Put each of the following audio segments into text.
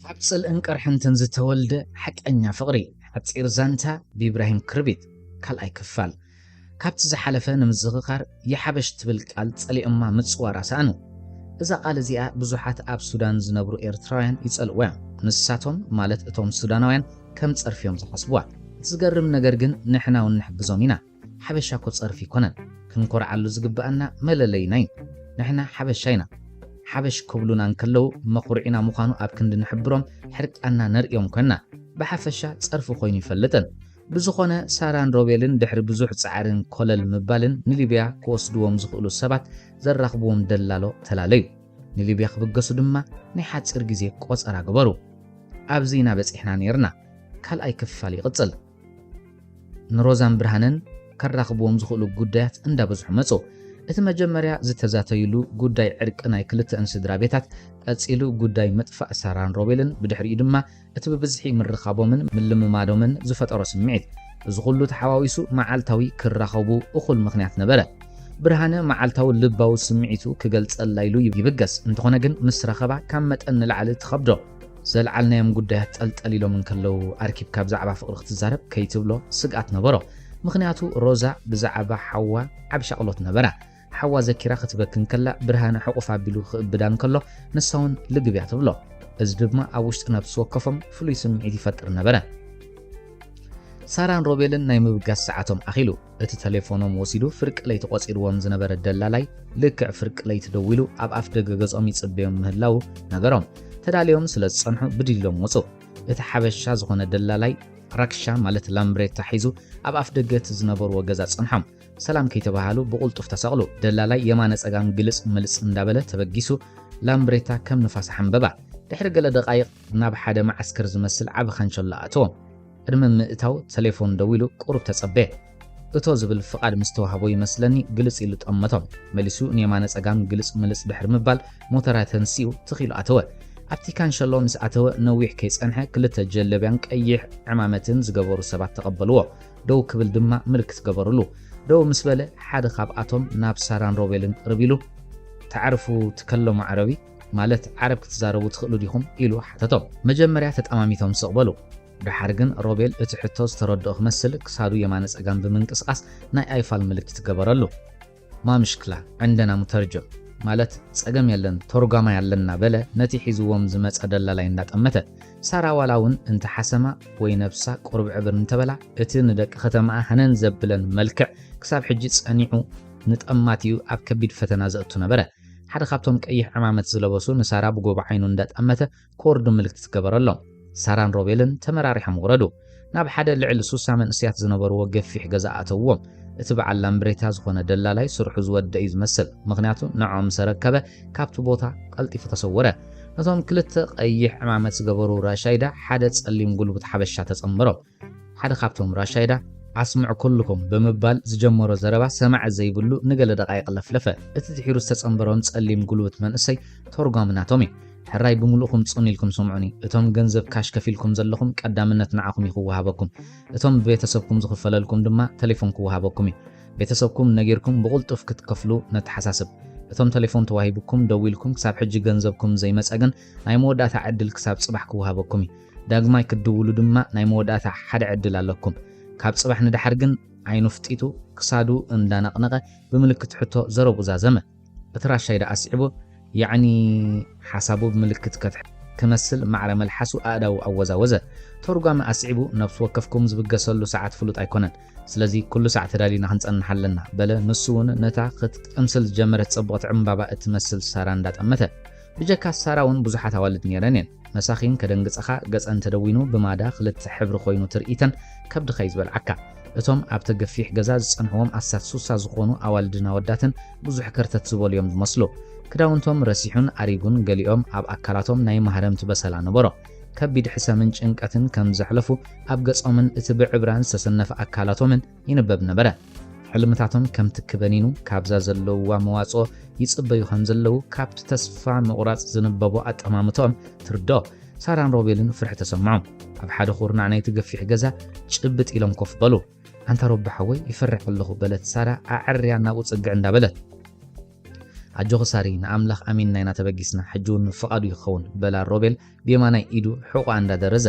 عبصل انقر حنتن زتولد حقኛ ፍቅሪ حصير زانتا بإبراهيم كربيت ካልኣይ ክፋል ካብቲ ዝሓለፈ ንምዝኽኻር የሓበሽ ትብል ቃል ጸሊእማ ምጽዋራ ሳኑ እዛ ቃል እዚኣ ብዙሓት ኣብ ሱዳን ዝነብሩ ኤርትራውያን ይጸልዋ ንሳቶም ማለት እቶም ሱዳናውያን ከም ጸርፊዮም ዝሓስቡዋ ዝገርም ነገር ግን ንሕና ንሕግዞም ኢና ሓበሻ ኮ ጸርፊ ኮነን ክንኮርዓሉ ዝግባአና መለለይና ንሕና ሓበሻይና ሓበሽ ክብሉና እንከለው መኹርዒና ምዃኑ ኣብ ክንዲ ንሕብሮም ሕርቃና ነርእዮም ኮና ብሓፈሻ ጸርፊ ኮይኑ ይፈልጥን ብዝኾነ ሳራን ሮቤልን ድሕሪ ብዙሕ ጻዕርን ኮለል ምባልን ንሊብያ ክወስድዎም ዝኽእሉ ሰባት ዘራኽብዎም ደላሎ ተላለዩ ንሊብያ ክብገሱ ድማ ናይ ሓፂር ግዜ ቆፀራ ገበሩ ኣብዚና በፂሕና ነርና ካልኣይ ክፋል ይቕጽል ንሮዛን ብርሃንን ከራኽብዎም ዝኽእሉ ጉዳያት እንዳበዝሑ መጹ እቲ መጀመርያ ዝተዛተይሉ ጉዳይ ዕርቂ ናይ ክልተ እንስድራ ቤታት ቀጺሉ ጉዳይ መጥፋእ ሳራን ሮቤልን ብድሕሪኡ ድማ እቲ ብብዝሒ ምርኻቦምን ምልምማዶምን ዝፈጠሮ ስምዒት እዚ ኩሉ ተሓዋዊሱ መዓልታዊ ክራኸቡ እኹል ምኽንያት ነበረ ብርሃነ መዓልታዊ ልባዊ ስምዒቱ ክገልጸላይሉ ይብገስ እንተኾነ ግን ምስ ረኸባ ካብ መጠን ንላዕሊ ትኸብዶ ዘለዓልናዮም ጉዳያት ጠልጠሊሎም እንከለው ኣርኪብካ ብዛዕባ ፍቕሪ ክትዛረብ ከይትብሎ ስግኣት ነበሮ ምኽንያቱ ሮዛ ብዛዕባ ሓዋ ዓብሻቕሎት ነበራ ሓዋ ዘኪራ ክትበክን ከላ ብርሃነ ሕቑፍ ኣቢሉ ክእብዳን ከሎ ንሳውን ልግብያ ትብሎ እዚ ድማ ኣብ ውሽጢ ነብሲ ወከፎም ፍሉይ ስምዒት ይፈጥር ነበረ ሳራን ሮቤልን ናይ ምብጋስ ሰዓቶም ኣኺሉ እቲ ቴሌፎኖም ወሲዱ ፍርቂ ለይቲ ቆፂርዎም ዝነበረ ደላላይ ልክዕ ፍርቂ ለይቲ ደዊሉ ኣብ ኣፍ ደገ ገጾም ይጽበዮም ምህላው ነገሮም ተዳልዮም ስለ ዝጸንሑ ብድሎም ወፁ እቲ ሓበሻ ዝኾነ ደላላይ ራክሻ ማለት ላምብሬታ ሒዙ ኣብ ኣፍ ደገት ዝነበርዎ ገዛ ጸንሖም ሰላም ከይተባሃሉ ብቁልጡፍ ተሰቕሉ ደላላይ የማነ ጸጋም ግልጽ መልጽ እንዳበለ ተበጊሱ ላምብሬታ ከም ንፋስ ሓንበባ ድሕሪ ገለ ደቃይቕ ናብ ሓደ ማዓስከር ዝመስል ዓብ ኻንቸሎ ኣእተዎም ቅድሚ ምእታው ቴሌፎን ደዊሉ ቁሩብ ተጸበየ እቶ ዝብል ፍቓድ ምስተዋሃቦ ይመስለኒ ግልጽ ኢሉ ጠመቶም መሊሱ ንየማነ ጸጋም ግልጽ መልጽ ድሕሪ ምባል ሞተራ ተንሲኡ ትኺሉ ኣተወ ኣብቲ ካንሸሎ ምስ ኣተወ ነዊሕ ከይጸንሐ ክልተ ጀለብያን ቀይሕ ዕማመትን ዝገበሩ ሰባት ተቐበልዎ ደው ክብል ድማ ምልክት ገበሩሉ ደው ምስ በለ ሓደ ካብኣቶም ናብ ሳራን ሮቤልን ቅርቢሉ ተዓርፉ ትከለሙ ዓረቢ ማለት ዓረብ ክትዛረቡ ትኽእሉ ዲኹም ኢሉ ሓተቶም መጀመርያ ተጠማሚቶም ስቕበሉ ድሓር ግን ሮቤል እቲ ሕቶ ዝተረድኦ ክመስል ክሳዱ የማነ ጸጋም ብምንቅስቓስ ናይ ኣይፋል ምልክት ገበረሉ ማምሽክላ عندنا مترجم ማለት ጸገም የለን ተርጓማ ያለና በለ ነቲ ሒዝዎም ዝመጸ ደላላይ እንዳጠመተ ሳራ ዋላውን እንተ ሓሰማ ወይ ነብሳ ቁርብ ዕብር እንተበላ እቲ ንደቂ ከተማ ሃነን ዘብለን መልክዕ ክሳብ ሕጂ ጸኒዑ ንጠማትዩ ኣብ ከቢድ ፈተና ዘእቱ ነበረ ሓደ ካብቶም ቀይሕ ዕማመት ዝለበሱ ንሳራ ብጎባ ዓይኑ እንዳጠመተ ኮርዱ ምልክት ትገበረሎም ሳራን ሮቤልን ተመራሪሖም ወረዱ ናብ ሓደ ልዕሊ 60 መንእስያት ዝነበርዎ ገፊሕ ገዛ ኣተውዎም እቲ በዓል ላምብሬታ ዝኾነ ደላላይ ስርሑ ዝወደእ እዩ ዝመስል ምኽንያቱ ንዖም ሰረከበ ካብቲ ቦታ ቀልጢፉ ተሰወረ ነቶም ክልተ ቀይሕ ዕማመት ዝገበሩ ራሻይዳ ሓደ ጸሊም ጉልበት ሓበሻ ተጸምበሮም ሓደ ካብቶም ራሻይዳ ኣስምዑ ኩልኩም ብምባል ዝጀመሮ ዘረባ ሰማዕ ዘይብሉ ንገለ ደቃይቕ ለፍለፈ እቲ ድሒሩ ዝተጸምበሮም ጸሊም ጉልበት መንእሰይ ተርጓምናቶም ሕራይ ብምሉእኩም ጽኒልኩም ስምዑኒ እቶም ገንዘብ ካሽ ከፊልኩም ዘለኹም ቀዳምነት ንዓኹም ይኽወሃበኩም እቶም ቤተሰብኩም ዝኽፈለልኩም ድማ ቴሌፎን ክወሃበኩም ቤተሰብኩም ነጊርኩም ብቁልጡፍ ክትከፍሉ ነተሓሳስብ እቶም ቴሌፎን ተዋሂብኩም ደዊልኩም ክሳብ ሕጂ ገንዘብኩም ዘይመጸግን ናይ መወዳእታ ዕድል ክሳብ ጽባሕ ክወሃበኩም ዳግማይ ክድውሉ ድማ ናይ መወዳእታ ሓደ ዕድል ኣለኩም ካብ ጽባሕ ንድሓር ግን ዓይኑ ፍጢቱ ክሳዱ እንዳነቕነቐ ብምልክት ሕቶ ዘረቡ ዛዘመ እቲ ራሻይዳ ኣስዒቡ يعني حسابه بملكت كمثل معرم الحسو أداو أوزا ترجم أسعبو نفس وكفكم زبقسلو ساعات فلوت أيكونن سلازي كل ساعة تدالينا هنسأن حلنا بلا نسون نتاقت أمثل جمرة صبغت عمبابا تمثل ساران دات أمتا بجاكا ساراون بزحات والد نيرانين مساخين كدنقص أخا قص أن تدوينو بمادا خلت حبر خوينو ترئيتن كبد خيز بالعكا እቶም ኣብ ተገፊሕ ገዛ ዝጸንሕዎም ኣሳት ሱሳ ዝኾኑ ኣዋልድና ወዳትን ብዙሕ ከርተት ዝበሉ እዮም ዝመስሉ ክዳውንቶም ረሲሑን ኣሪጉን ገሊኦም ኣብ ኣካላቶም ናይ ማህረምቲ በሰላ ነበሮ ከቢድ ሕሰምን ጭንቀትን ከም ዘሕለፉ ኣብ ገጾምን እቲ ብዕብራን ዝተሰነፈ ኣካላቶምን ይንበብ ነበረ ሕልምታቶም ከም ትክበኒኑ ካብዛ ዘለውዋ መዋጽኦ ይጽበዩ ከም ዘለው ካብቲ ተስፋ ምቑራጽ ዝንበቡ ኣጠማምቶም ትርዶ ሳራን ሮቤልን ፍርሕ ተሰምዖም ኣብ ሓደ ኹርናዕ ናይ ትገፊሕ ገዛ ጭብጥ ኢሎም ኮፍ በሉ أنت رب حوي يفرح الله بلد سارة أعريا نابو تصقع عند بلد ኣጆ ኸሳሪ ንኣምላኽ ኣሚንና ኢና ተበጊስና ሕጂውን ፍቓዱ ይኸውን በላ ሮቤል ብየማናይ ኢዱ ሕቑኣ እንዳደረዘ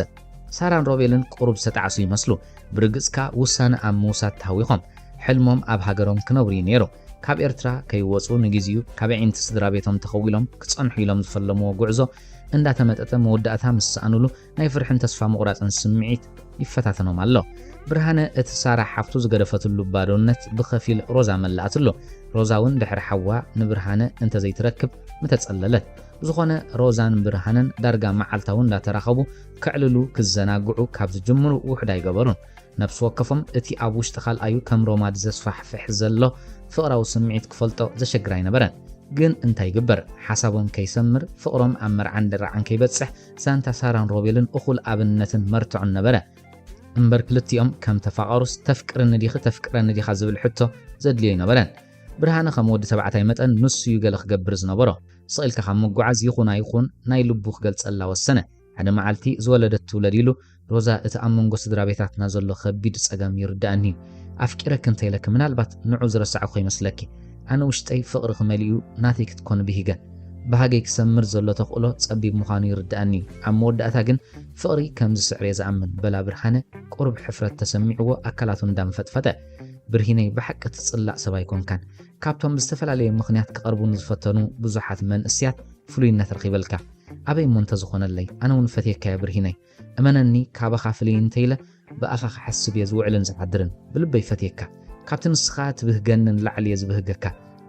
ሳራን ሮቤልን ቁሩብ ዝተጣዕሱ ይመስሉ ብርግጽካ ውሳነ ኣብ ምውሳድ ታዊኾም ሕልሞም ኣብ ሃገሮም ክነብሩ እዩ ነይሩ ካብ ኤርትራ ከይወፁ ንግዚኡ ካብ ዒንቲ ስድራ ቤቶም ተኸዊሎም ክጸንሑ ኢሎም ዝፈለምዎ ጉዕዞ እንዳተመጠጠ መወዳእታ ምስ ሰኣንሉ ናይ ፍርሕን ተስፋ ምቑራጽን ስምዒት ይፈታተኖም ኣሎ ብርሃነ እቲ ሳራ ሓፍቱ ዝገደፈትሉ ባዶነት ብኸፊል ሮዛ መላእትሎ ሮዛ እውን ድሕሪ ሓዋ ንብርሃነ እንተዘይትረክብ ምተጸለለት ዝኾነ ሮዛን ብርሃነን ዳርጋ መዓልታውን እንዳተራኸቡ ክዕልሉ ክዘናግዑ ካብ ዝጅምሩ ውሕዳ ይገበሩን ነፍሲ ወከፎም እቲ ኣብ ውሽጢ ካልኣዩ ከም ሮማድ ዘስፋሕፍሕ ዘሎ ፍቕራዊ ስምዒት ክፈልጦ ዘሸግራ ይነበረን ግን እንታይ ይግበር ሓሳቦም ከይሰምር ፍቕሮም ኣብ መርዓን ድራዓን ከይበጽሕ ዛንታ ሳራን ሮቤልን እኹል ኣብነትን መርትዑን ነበረ እምበር ክልቲኦም ከም ተፋቐሩስ ተፍቅረኒ ዲኻ ዝብል ሕቶ ዘድልዮ ይነበረን ብርሃነ ከም ወዲ ተባዕታይ መጠን ንሱ እዩ ገለ ክገብር ዝነበሮ ስኢልካ ካብ ምጓዓዝ ይኹን ናይ ልቡ ክገልጸላ ወሰነ ሓደ መዓልቲ ዝወለደት ውለድ ኢሉ ሮዛ እቲ ኣብ መንጎ ስድራ ቤታትና ዘሎ ከቢድ ጸገም ይርዳእኒ ኣፍቂረክ እንተይለክ ምናልባት ንዑ ዝረሳዕኹ ይመስለኪ ኣነ ውሽጠይ ፍቕሪ ክመሊኡ ናተይ ክትኮን ብሂገ ባህገይ ክሰምር ዘሎ ተኽእሎ ጸቢብ ምዃኑ ይርዳእኒ ኣብ መወዳእታ ግን ፍቕሪ ከም ዝስዕር ዝኣምን በላ ብርሃነ ቁርብ ሕፍረት ተሰሚዕዎ ኣካላቱ እንዳንፈጥፈጠ ብርሂነይ ብሓቂ ትጽላእ ሰብ ኣይኮንካን ካብቶም ብዝተፈላለየ ምኽንያት ክቐርቡን ዝፈተኑ ብዙሓት መንእስያት ፍሉይነት ረኺበልካ ኣበይ እሞ እንተዝኾነለይ ኣነ እውን ፈትየካየ ብርሂነይ እመነኒ ካባኻ ፍልይ እንተኢለ ብኣኻ ክሓስብ እየ ዝውዕልን ዝዓድርን ብልበይ ፈትየካ ካብቲ ንስኻ ትብህገንን ላዕሊ እየ ዝብህገካ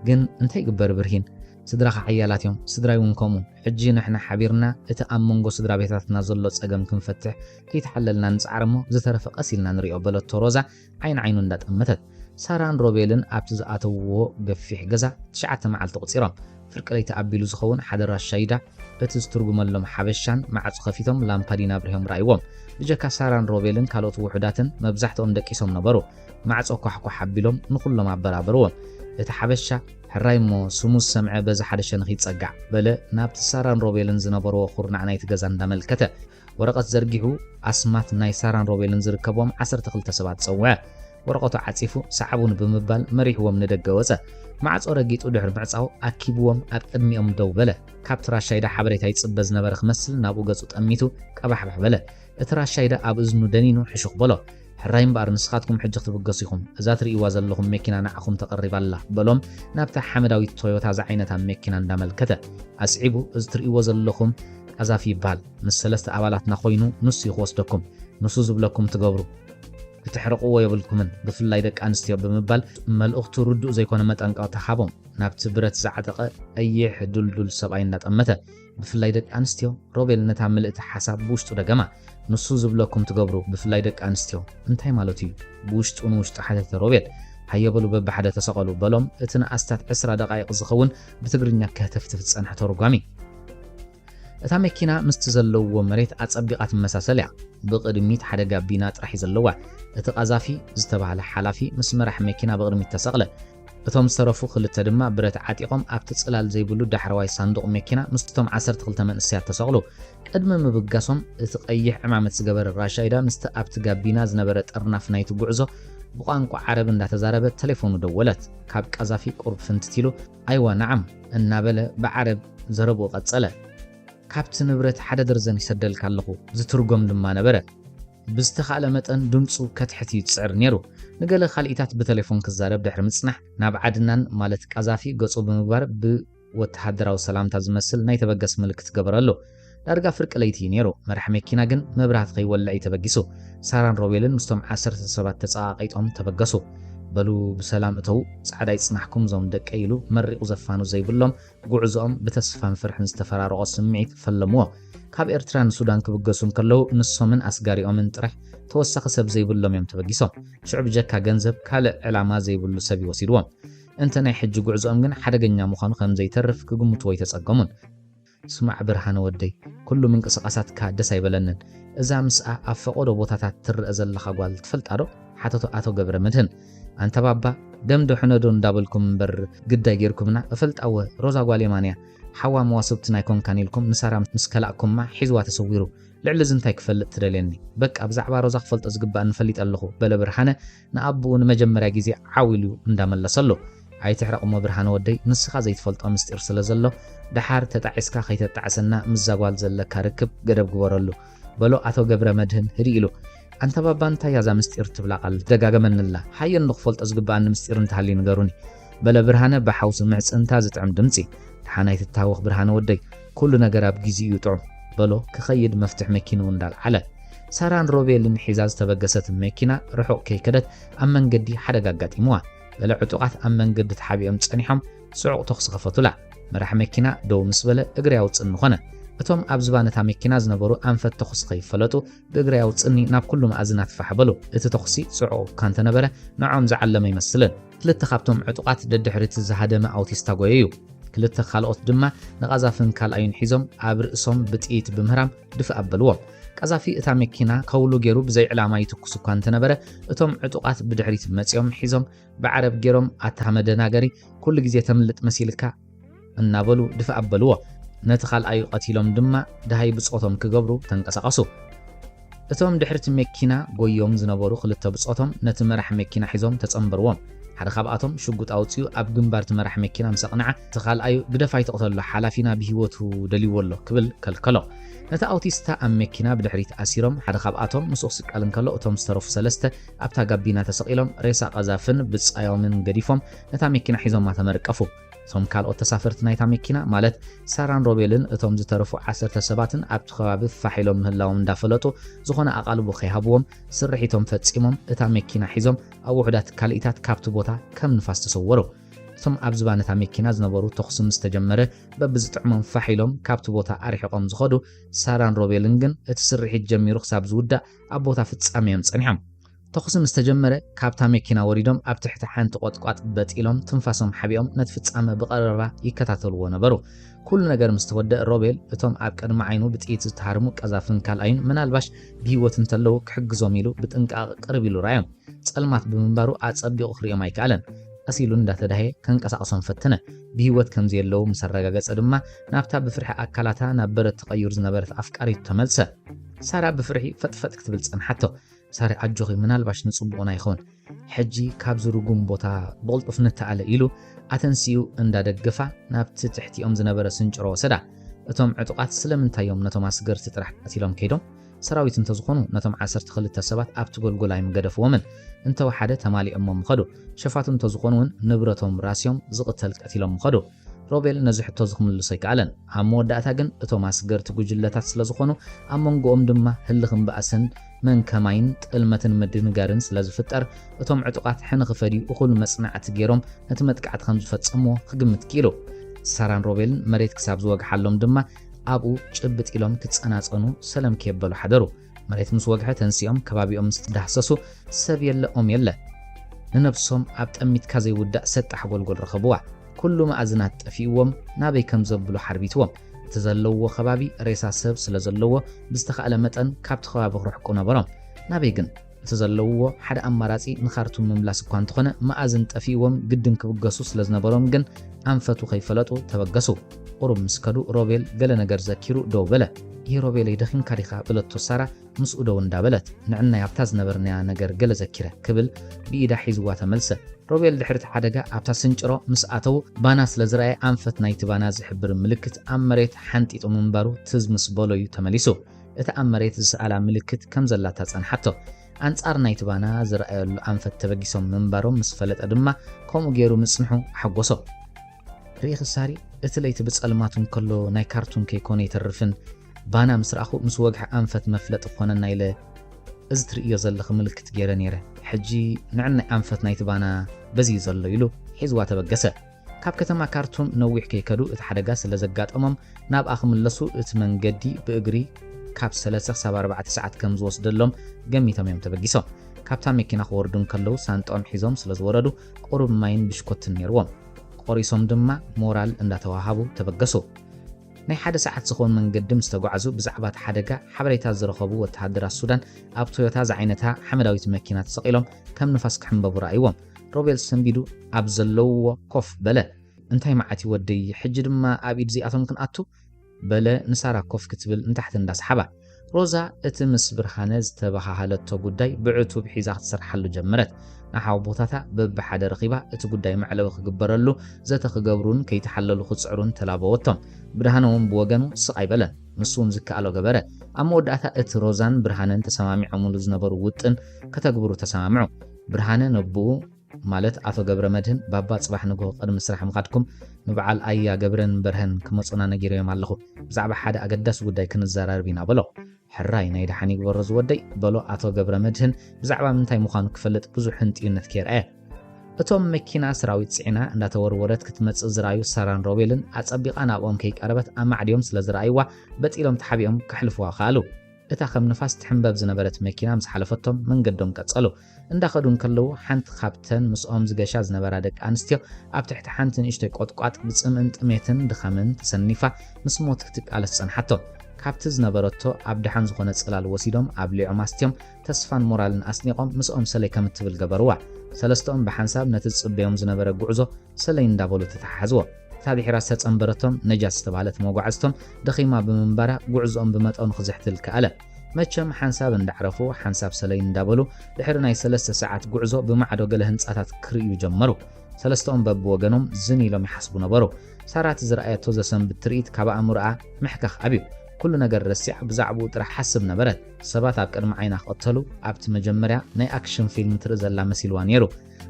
ግን እንታይ ይግበር ብርሂን ስድራኻ ሓያላት እዮም ስድራይ እውን ከምኡ ሕጂ ንሕና ሓቢርና እቲ ኣብ መንጎ ስድራ ቤታትና ዘሎ ጸገም ክንፈትሕ ከይተሓለልና ንጻዕር እሞ ዝተረፈ ቀሲልና ንሪኦ በለቶ ሮዛ ዓይኑ እንዳጠመተት ሳራን ሮቤልን ኣብቲ ዝኣተውዎ ገፊሕ ገዛ 9 መዓልቲ ቁፂሮም ፍርቅለይ ተኣቢሉ ዝኸውን ሓደ ራሻይዳ እቲ ዝትርጉመሎም ሓበሻን ማዕፁ ከፊቶም ላምፓዲና ብርሆም ራእይዎም ብጀካ ሳራን ሮቤልን ካልኦት ውሕዳትን መብዛሕትኦም ደቂሶም ነበሩ ማዕፆ ኳሕኳሕ ኣቢሎም ንኹሎም ኣበራበርዎም እቲ ሓበሻ ሕራይ እሞ ስሙስ ሰምዐ በዛ ሓደ ሸነኽ ይጸጋዕ በለ ናብቲ ሳራን ሮቤልን ዝነበርዎ ኹርናዕ ናይቲ ገዛ እንዳመልከተ ወረቐት ዘርጊሑ ኣስማት ናይ ሳራን ሮቤልን ዝርከቦም 12 ሰባት ጸውዐ ወረቐቱ ዓጺፉ ሰዓቡን ብምባል መሪሕዎም ንደገ ወፀ ማዕጾ ረጊጡ ድሕሪ ምዕጻው ኣኪብዎም ኣብ ቅድሚኦም ደው በለ ካብቲ ራሻይዳ ሓበሬታ ይጽበ ዝነበረ ክመስል ናብኡ ገጹ ጠሚቱ ቀባሕባሕ በለ እቲ ራሻይዳ ኣብ እዝኑ ደኒኑ ሕሹኽ በሎ ሕራይ እምበር ንስኻትኩም ሕጂ ክትብገሱ ኢኹም እዛ ትርእይዋ ዘለኹም መኪና ንዓኹም ተቐሪባላ በሎም ናብታ ሓመዳዊት ቶዮታ ዝዓይነታ መኪና እንዳመልከተ ኣስዒቡ እዚ ትርእይዎ ዘለኹም ቀዛፊ ይበሃል ምስ 3 ኣባላትና ኮይኑ ንሱ ይወስደኩም ንሱ ዝብለኩም ትገብሩ ክትሕርቁዎ የብልኩምን ብፍላይ ደቂ ኣንስትዮ ብምባል መልእኽቱ ርዱእ ዘይኮነ መጠንቀቕታ ሃቦም ናብቲ ብረት ዝዓጠቐ ቀይሕ ዱልዱል ሰብኣይ እንዳጠመተ ብፍላይ ደቂ ኣንስትዮ ሮቤል ነታ ምልእቲ ሓሳብ ብውሽጡ ደገማ ንሱ ዝብለኩም ትገብሩ ብፍላይ ደቂ ኣንስትዮ እንታይ ማለት እዩ ብውሽጡ ንውሽጡ ሓደተ ሮቤል ሃየበሉ በብሓደ ተሰቐሉ በሎም እቲ ንኣስታት 20 ደቓይቕ ዝኸውን ብትግርኛ ከህተፍትፍ ዝጸንሐ ተርጓሚ እታ መኪና ምስቲ ዘለውዎ መሬት ኣጸቢቓ ትመሳሰል እያ ብቕድሚት ሓደ ጋቢና ጥራሕ ዘለዋ እቲ ቀዛፊ ዝተባህለ ሓላፊ ምስ መራሕ መኪና ብቕድሚት ተሰቕለ እቶም ዝተረፉ ክልተ ድማ ብረት ዓጢቖም ኣብቲ ጽላል ዘይብሉ ዳሕረዋይ ሳንዱቕ መኪና ምስቶም 12 መንእስያት ተሰቕሉ ቅድሚ ምብጋሶም እቲ ቀይሕ ዕማመት ዝገበረ ራሻይዳ ምስቲ ኣብቲ ጋቢና ዝነበረ ጠርናፍ ናይቲ ጉዕዞ ብቋንቋ ዓረብ እንዳተዛረበ ቴሌፎኑ ደወለት ካብ ቀዛፊ ቁርብ ፍንትቲሉ ኣይዋ ነዓም እናበለ ብዓረብ ዘረብኡ ቀጸለ ካብቲ ንብረት ሓደ ደርዘን ይሰደልካ ኣለኹ ዝትርጎም ድማ ነበረ ብዝተኻለ መጠን ድምፁ ከትሕቲ ይጽዕር ነይሩ ንገለ ኻልኢታት ብቴሌፎን ክዛረብ ድሕሪ ምጽናሕ ናብ ዓድናን ማለት ቀዛፊ ገጹ ብምግባር ብወተሃደራዊ ሰላምታ ዝመስል ናይ ተበገስ ምልክት ገበረሉ ዳርጋ ፍርቂ ለይቲ ነይሩ መራሕ መኪና ግን መብራህቲ ከይወልዕ ተበጊሱ ሳራን ሮቤልን ምስቶም 10 ሰባት ተጸቃቂጦም ተበገሱ በሉ ብሰላም እተው ጻዕዳ ይጽናሕኩም ዞም ደቀ ኢሉ መሪቑ ዘፋኑ ዘይብሎም ጉዕዞኦም ብተስፋን ፍርሕን ዝተፈራረቆ ስምዒት ፈለምዎ ካብ ኤርትራን ሱዳን ክብገሱን ከለው ንሶምን ኣስጋሪኦምን ጥራሕ ተወሳኺ ሰብ ዘይብሎም እዮም ተበጊሶም ሽዑብ ጀካ ገንዘብ ካልእ ዕላማ ዘይብሉ ሰብ ይወሲድዎም እንተ ናይ ሕጂ ጉዕዞኦም ግን ሓደገኛ ምዃኑ ከም ዘይተርፍ ክግምትዎ ይተጸገሙን ስማዕ ብርሃነ ወደይ ኩሉ ምንቅስቓሳትካ ደስ ኣይበለንን እዛ ምስኣ ኣብ ፈቆዶ ቦታታት ትርአ ዘለኻ ጓል ትፈልጣዶ ሓተቶ ኣቶ ገብረ መድህን አንተ ባባ ደምዶ ሕነዶ እንዳበልኩም እምበር ግዳይ ጌርኩምና እፈልጣወ ሮዛ ጓል የማንያ ሓዋ መዋስብቲ ናይ ኮንካን ኢልኩም ንሳራ ምስ ከላእኩምማ ሒዝዋ ተሰዊሩ ልዕሊ ዝንታይ ክፈልጥ ትደልየኒ በቃ ብዛዕባ ሮዛ ክፈልጦ ዝግባእ ንፈሊጥ ኣለኹ በለ ብርሃነ ንኣቦኡ ንመጀመርያ ግዜ ዓዊሉ እንዳመለሰሉ ኣይትሕረቕ እሞ ብርሃነ ወደይ ንስኻ ዘይትፈልጦ ምስጢር ስለ ዘሎ ድሓር ተጣዒስካ ከይተጣዓሰና ምዛጓል ዘለካ ርክብ ገደብ ግበረሉ በሎ ኣቶ ገብረ መድህን ህዲ ኢሉ ኣንተ ባባ እንታይ ያዛ ምስጢር ትብላቃል ደጋገመንላ ሓየን ንኽፈልጦ ዝግባአኒ ምስጢር እንተሃልዩ ንገሩኒ በለ ብርሃነ ብሓውሲ ምዕፅንታ ዝጥዕም ድምፂ ድሓናይ ትታወኽ ብርሃነ ወደይ ኩሉ ነገር ኣብ ጊዜ እዩ ጥዑም በሎ ክኸይድ መፍትሕ መኪኑ እንዳልዓለ ሳራን ሮቤልን ሒዛ ዝተበገሰት መኪና ርሑቕ ከይከደት ኣብ መንገዲ ሓደጋ ኣጋጢምዋ በለ ዕጡቓት ኣብ መንገዲ ተሓቢኦም ፀኒሖም ጽዑቕ ተኽሲ ኸፈቱላ መራሒ መኪና ደው ምስ በለ እግሪ ያውፅኒ ኾነ እቶም ኣብ ዝባነታ መኪና ዝነበሩ ኣንፈት ተኽሲ ከይፈለጡ ብእግሪ ያውፅኒ ናብ ኩሉ ማእዝናት ፋሕበሉ እቲ ተኽሲ ጽዑቕ እኳ እንተነበረ ንዖም ዝዓለመ ይመስልን ክልተ ካብቶም ዕጡቓት ደድሕሪት ዝሃደመ ኣውቲስታ ጎየዩ ክልተ ካልኦት ድማ ንቐዛፍን ካልኣዩን ሒዞም ኣብ ርእሶም ብጥይት ብምህራም ድፍ ኣበልዎም ቀዛፊ እታ መኪና ከውሉ ገይሩ ብዘይ ዕላማ ይትኩስ እኳ እንተነበረ እቶም ዕጡቓት ብድሕሪት መፂኦም ሒዞም ብዓረብ ገይሮም ኣታ መደናገሪ ኩሉ ግዜ ተምልጥ መሲልካ እናበሉ ድፍ ኣበልዎ ነቲ ካልኣዩ ቀቲሎም ድማ ድሃይ ብጾቶም ክገብሩ ተንቀሳቐሱ እቶም ድሕሪት መኪና ጎዮም ዝነበሩ ክልተ ብጾቶም ነቲ መራሒ መኪና ሒዞም ተጸምበርዎም ሓደ ካብኣቶም ሽጉጥ ኣውፅኡ ኣብ ግንባር እቲ መራሒ መኪና ምስ ኣቕንዓ እቲ ካልኣዩ ግደፋይ ተቕተሎ ሓላፊና ብሂወቱ ደልይዎሎ ክብል ከልከሎ ነቲ ኣውቲስታ ኣብ መኪና ብድሕሪት ኣሲሮም ሓደ ካብኣቶም ምስኡ ክስቀል እንከሎ እቶም ዝተረፉ ሰለስተ ኣብታ ጋቢና ተሰቒሎም ሬሳ ቀዛፍን ብጻዮምን ገዲፎም ነታ መኪና ሒዞም ተመርቀፉ እቶም ካልኦት ተሳፈርቲ ናይታ መኪና ማለት ሳራን ሮቤልን እቶም ዝተረፉ 10 ሰባትን ኣብቲ ከባቢ ፋሒሎም ምህላዎም እንዳፈለጡ ዝኾነ ኣቓልቦ ከይሃብዎም ስርሒቶም ፈጺሞም እታ መኪና ሒዞም ኣብ ውሕዳት ካልኢታት ካብቲ ቦታ ከም ንፋስ ተሰወሩ እቶም ኣብ ዝባነታ መኪና ዝነበሩ ተኽሲ ምስ ተጀመረ በብዝጥዕሞም ፋሒሎም ካብቲ ቦታ ኣርሒቖም ዝኸዱ ሳራን ሮቤልን ግን እቲ ስርሒት ጀሚሩ ክሳብ ዝውዳእ ኣብ ቦታ ፍጻሜዮም ጸኒሖም ተኽሲ ምስ ተጀመረ ካብታ መኪና ወሪዶም ኣብ ትሕቲ ሓንቲ ቆጥቋጥ በጢሎም ትንፋሶም ሓቢኦም ነቲ ፍጻመ ብቐረባ ይከታተልዎ ነበሩ ኩሉ ነገር ምስ ተወደአ ሮቤል እቶም ኣብ ቅድሚ ዓይኑ ብጥይት ዝተሃርሙ ቀዛፍን ካልኣይን ምናልባሽ ብሂወት እንተለዉ ክሕግዞም ኢሉ ብጥንቃቐ ቅርብ ኢሉ ራዮም ጸልማት ብምንባሩ ኣጸቢቑ ክሪኦም ኣይከኣለን ቀሲሉ እንዳተዳሃየ ከንቀሳቕሶም ፈተነ ብሂወት ከምዚ የለዉ ምስ ኣረጋገጸ ድማ ናብታ ብፍርሒ ኣካላታ ናብ በረት ተቐይሩ ዝነበረት ኣፍቃሪቱ ተመልሰ ሳራ ብፍርሒ ፈጥፈጥ ክትብል ጸንሓቶ ሳሪ ኣጆኺ ምናልባሽ ንጽቡቕና ይኸውን ሕጂ ካብ ዝርጉም ቦታ ብቕልጡፍ ንተኣለ ኢሉ ኣተንሲኡ እንዳደገፋ ናብቲ ትሕቲኦም ዝነበረ ስንጭሮ ወሰዳ እቶም ዕጡቓት ስለምንታዮም ነቶም ኣስገርቲ ጥራሕ ቀቲሎም ከይዶም ሰራዊት እንተዝኾኑ ነቶም 12 ሰባት ኣብቲ ጎልጎላዮም ገደፍዎምን እንተወሓደ ተማሊኦሞም ኸዱ ሸፋቱ እንተዝኾኑውን ንብረቶም ራስዮም ዝቕተል ቀቲሎም ኸዱ ሮቤል ነዚ ሕቶ ዝኽምልሶ ኣይከኣለን ኣብ መወዳእታ ግን እቶም ኣስገርቲ ጉጅለታት ስለ ዝኾኑ ኣብ መንጎኦም ድማ ህልኽን በኣስን መንከማይን ጥልመትን ምድንጋርን ስለ ዝፍጠር እቶም ዕጡቓት ሕነ ክፈድዩ እኹል መጽናዕቲ ገይሮም ነቲ መጥቃዕቲ ከም ዝፈጸምዎ ክግምት ኪኢሉ ሳራን ሮቤልን መሬት ክሳብ ዝወግሓሎም ድማ ኣብኡ ጭብጥ ኢሎም ክጸናጸኑ ሰላም ከየበሉ ሓደሩ መሬት ምስ ወግሐ ተንሲኦም ከባቢኦም ምስ ተዳህሰሱ ሰብ የለኦም የለ ንነብሶም ኣብ ጠሚትካ ዘይውዳእ ሰጣሕ ጎልጎል ረኸብዋ ኩሉ ማእዝናት ጠፊእዎም ናበይ ከም ዘብሉ ሓርቢትዎም እቲ ዘለውዎ ከባቢ ሬሳ ሰብ ስለ ዘለዎ ብዝተኻእለ መጠን ካብቲ ከባቢ ክርሕቁ ነበሮም ናበይ ግን እቲ ዘለውዎ ሓደ ኣማራጺ ንኻርቱም ምምላስ እኳ እንተኾነ ማእዝን ጠፊእዎም ግድን ክብገሱ ስለ ዝነበሮም ግን ኣንፈቱ ከይፈለጡ ተበገሱ ቁሩብ ምስ ከዱ ሮቤል ገለ ነገር ዘኪሩ ደው በለ ይህ ሮቤል ይደኺንካ ዲኻ ብለቶ ሳራ ምስኡ ደው እንዳበለት ንዕና ያብታ ዝነበርና ነገር ገለ ዘኪረ ክብል ብኢዳ ሒዝዋ ተመልሰ ሮቤል ድሕሪት ሓደጋ ኣብታ ስንጭሮ ምስ ኣተው ባና ስለ ዝረኣየ ኣንፈት ናይቲ ባና ዝሕብር ምልክት ኣብ መሬት ሓንጢጡ ምንባሩ ትዝ ምስ በሎ እዩ ተመሊሱ እቲ ኣብ መሬት ዝሰኣላ ምልክት ከም ዘላታ ጸንሓቶ ኣንጻር ናይቲ ባና ዝረኣየሉ ኣንፈት ተበጊሶም ምንባሮም ምስ ፈለጠ ድማ ከምኡ ገይሩ ምጽንሑ ሓጎሶ ርኢኺ ሳሪ እቲ ለይቲ ብጸልማቱን ከሎ ናይ ካርቱን ከይኮነ ይተርፍን ባና ምስ ረኣኹ ምስ ወግሒ ኣንፈት መፍለጥ ኮነና ኢለ እዚ ትርእዮ ዘለኹ ምልክት ገይረ ነይረ ሕጂ ንዕናይ ኣንፈት ናይቲ ባና በዚ ዘሎ ኢሉ ሒዝዋ ተበገሰ ካብ ከተማ ካርቱም ነዊሕ ከይከዱ እቲ ሓደጋ ስለ ዘጋጠሞም ናብኣ ክምለሱ እቲ መንገዲ ብእግሪ ካብ 3 ክሳብ 4 ሰዓት ከም ዝወስደሎም ገሚቶም እዮም ተበጊሶም ካብታ መኪና ክወርዱ ከለዉ ሳንጦም ሒዞም ስለ ዝወረዱ ቁሩብ ማይን ብሽኮትን ነይርዎም ቆሪሶም ድማ ሞራል እንዳተዋሃቡ ተበገሱ ናይ ሓደ ሰዓት ዝኸውን መንገዲ ምስ ተጓዓዙ ብዛዕባ ሓደጋ ሓበሬታ ዝረኸቡ ወተሃደራት ሱዳን ኣብ ቶዮታ ዝዓይነታ ሓመዳዊት መኪና ተሰቒሎም ከም ንፋስ ክሕንበቡ ረኣይዎም ሮቤል ሰንቢዱ ኣብ ዘለውዎ ኮፍ በለ እንታይ መዓት ይወደይ ሕጂ ድማ ኣብ ኢድ እዚኣቶም ክንኣቱ በለ ንሳራ ኮፍ ክትብል እንታሕቲ እንዳሰሓባ روزا እቲ ምስ ብርሃነ ዝተባሃለቶ ጉዳይ ብዕቱብ ሒዛ ክትሰርሓሉ ጀመረት ናሓው ቦታታ በብሓደ ረኺባ እቲ ጉዳይ መዕለዊ ክግበረሉ ዘተ ክገብሩን ከይተሓለሉ ክጽዕሩን ተላበወቶም ብርሃነ እውን ብወገኑ ስቕ ኣይበለን ንሱን ዝከኣሎ ገበረ ኣብ መወዳእታ እቲ ሮዛን ብርሃነን ተሰማሚዖምሉ ዝነበሩ ውጥን ከተግብሩ ተሰማምዑ ብርሃነ ነብኡ ማለት ኣቶ ገብረ መድህን ባባ ጽባሕ ንግሆ ቅድሚ ስራሕ ምኻድኩም ንበዓል ኣያ ገብረን በርህን ክመጹና ነጊሮም ኣለኹ ብዛዕባ ሓደ ኣገዳሲ ጉዳይ ክንዘራረብ ኢና በሎ ሕራይ ናይ ደሓኒ ግበሮ ዝወደይ በሎ ኣቶ ገብረ መድህን ብዛዕባ ምንታይ ምዃኑ ክፈልጥ ብዙሕ ህንጥዩነት ከይርአየ እቶም መኪና ሰራዊት ጽዒና እንዳተወርወረት ክትመጽእ ዝራዩ ሳራን ሮቤልን ኣጸቢቓ ናብኦም ከይቀረበት ኣብ ማዕድዮም ስለ ዝረኣይዋ በጢሎም ተሓቢኦም ክሕልፍዋ ኸኣሉ እታ ከም ንፋስ ትሕንበብ ዝነበረት መኪና ምስ ሓለፈቶም መንገዶም ቀጸሉ እንዳኸዱን ከለዉ ሓንቲ ካብተን ምስኦም ዝገሻ ዝነበራ ደቂ ኣንስትዮ ኣብ ትሕቲ ሓንቲ ንእሽተይ ቆጥቋጥ ብጽምእን ጥሜትን ድኻምን ተሰኒፋ ምስ ሞት ክትቃለስ ጸንሓቶም ካብቲ ዝነበረቶ ኣብ ድሓን ዝኾነ ጽላል ወሲዶም ኣብ ሊዖም ኣስትዮም ተስፋን ሞራልን ኣስኒቖም ምስኦም ሰለይ ከም እትብል ገበርዋ ሰለስተኦም ብሓንሳብ ነቲ ጽበዮም ዝነበረ ጉዕዞ ሰለይ እንዳበሉ ተተሓሓዝዎ ታዲሕራ ዝተጸንበረቶም ነጃት ዝተባሃለት መጓዓዝቶም ደኺማ ብምንባራ ጉዕዞኦም ብመጠኑ ክዝሕትል ከኣለ መቸም ሓንሳብ እንዳዕረፉ ሓንሳብ ሰለይ እንዳበሉ ድሕሪ ናይ 3 ሰዓት ጉዕዞ ብማዕዶ ገለ ህንጻታት ክርእዩ ጀመሩ ሰለስተኦም በብወገኖም ዝን ኢሎም ይሓስቡ ነበሩ ሳራት ዝረኣየቶ ዘሰንብት ትርኢት ካብ ኣእምሮኣ ምሕካኽ ኣብዩ ኩሉ ነገር ረሲዕ ብዛዕባኡ ጥራሕ ሓስብ ነበረት ሰባት ኣብ ቅድሚ ዓይና ክቐተሉ ኣብቲ መጀመርያ ናይ ኣክሽን ፊልም ትርኢ ዘላ መሲልዋ ነይሩ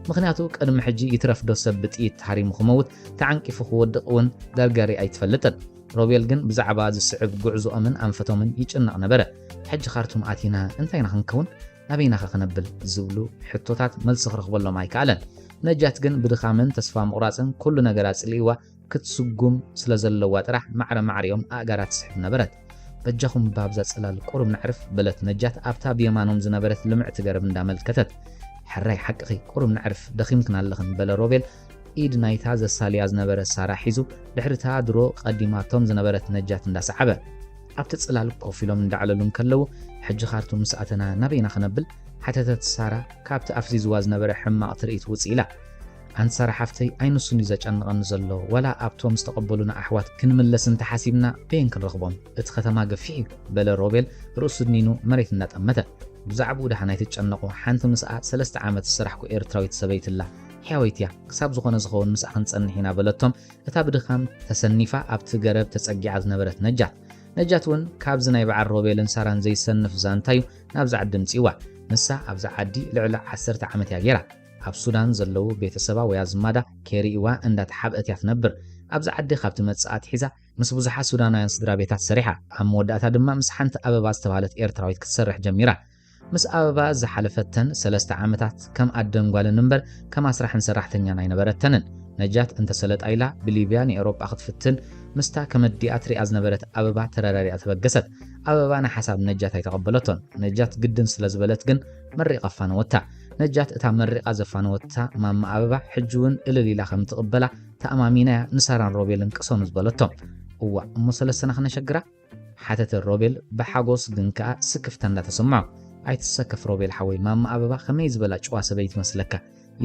ምኽንያቱ ቅድሚ ሕጂ ይትረፍዶ ሰብ ብጥይት ተሓሪሙ ክመውት ተዓንቂፉ ክወድቕ እውን ዳርጋሪ ኣይትፈልጥን ሮቤል ግን ብዛዕባ ዝስዕብ ጉዕዞኦምን ኣንፈቶምን ይጭነቕ ነበረ ሕጂ ካርቱም ኣቲና እንታይና ክንከውን ናበይና ክነብል ዝብሉ ሕቶታት መልሲ ክረኽበሎም ኣይከኣለን ነጃት ግን ብድኻምን ተስፋ ምቑራጽን ኩሉ ነገር ኣጽሊእዋ ክትስጉም ስለ ዘለዋ ጥራሕ ማዕረ ማዕሪኦም ኣእጋራት ትስሕብ ነበረት በጃኹም ባብዛ ጽላል ቁሩብ ንዕርፍ በለት ነጃት ኣብታ ብየማኖም ዝነበረት ልምዕቲ ገረብ እንዳመልከተት ሕራይ ሓቂኺ ቁሩብ ንዕርፍ ደኺምክና ኣለኽን በለ ሮቤል ኢድ ናይታ ዘሳልያ ዝነበረ ሳራ ሒዙ ድሕሪታ ድሮ ቀዲማቶም ዝነበረት ነጃት እንዳሰዓበ ኣብቲ ጽላል ኮፍ ኢሎም እንዳዕለሉን ከለዉ ሕጂ ካርቱም ምስኣተና ናበይና ክነብል ሓተተት ሳራ ካብቲ ኣፍዚዝዋ ዝነበረ ሕማቕ ትርኢት ውፅእ ኢላ ኣንት ሳራ ሓፍተይ ኣይንሱን ዘጨንቐኒ ዘሎ ወላ ኣብቶም ዝተቐበሉና ኣሕዋት ክንምለስ እንተሓሲብና በይን ክንረኽቦም እቲ ከተማ ገፊሕ እዩ በለ ሮቤል ርእሱ ድኒኑ መሬት እንዳጠመተ ብዛዕባኡ ዳሓናይ ትጨነቑ ሓንቲ ምስኣ 3 ዓመት ዝስራሕኩ ኤርትራዊት ሰበይትላ ሕያወይትያ ክሳብ ዝኾነ ዝኸውን ምስኣ ክንጸንሕ ኢና በለቶም እታ ብድኻም ተሰኒፋ ኣብቲ ገረብ ተጸጊዓ ዝነበረት ነጃት እውን ካብዚ ናይ በዓል ሮቤልን ሳራን ዘይሰንፍ ዛንታዩ ናብዛ ዓዲ ምፂዋ ንሳ ኣብዛ ዓዲ ልዕሊ 10 ዓመት እያ ጌራ ኣብ ሱዳን ዘለዉ ቤተሰባ ወይ ኣዝማዳ ከሪእዋ እንዳተሓብአት እያ ትነብር ኣብዛ ዓዲ ካብቲ መጽኣት ሒዛ ምስ ብዙሓት ሱዳናውያን ስድራ ቤታት ሰሪሓ ኣብ መወዳእታ ድማ ምስ ሓንቲ ኣበባ ዝተባሃለት ኤርትራዊት ክትሰርሕ ጀሚራ ምስ ኣበባ ዝሓለፈተን 3 ዓመታት ከም ኣደን ጓልን እምበር ከም ኣስራሕን ሰራሕተኛን ኣይነበረተንን ነጃት እንተሰለጣይላ ብሊብያ ንኤውሮጳ ክትፍትን ምስታ ከመዲኣ ትሪኣ ዝነበረት ኣበባ ተረዳሪኣ ተበገሰት ኣበባ ናይ ሓሳብ ነጃት ኣይተቐበለቶን ነጃት ግድን ስለ ዝበለት ግን መሪቓ ፋነወታ ነጃት እታ መሪቓ ዘፋነወታ ማማ ኣበባ ሕጂ እውን እልል ኢላ ከም ትቕበላ ተኣማሚናያ ንሳራን ሮቤልን ቅሶን ዝበለቶም እዋ እሞ ሰለስተና ክነሸግራ ሓተተ ሮቤል ብሓጎስ ግን ከዓ ስክፍታ እንዳተሰምዖ ኣይትሰከፍ ሮቤል ሓወይ ማማ ኣበባ ከመይ ዝበላ ጭዋ ሰበይቲ መስለካ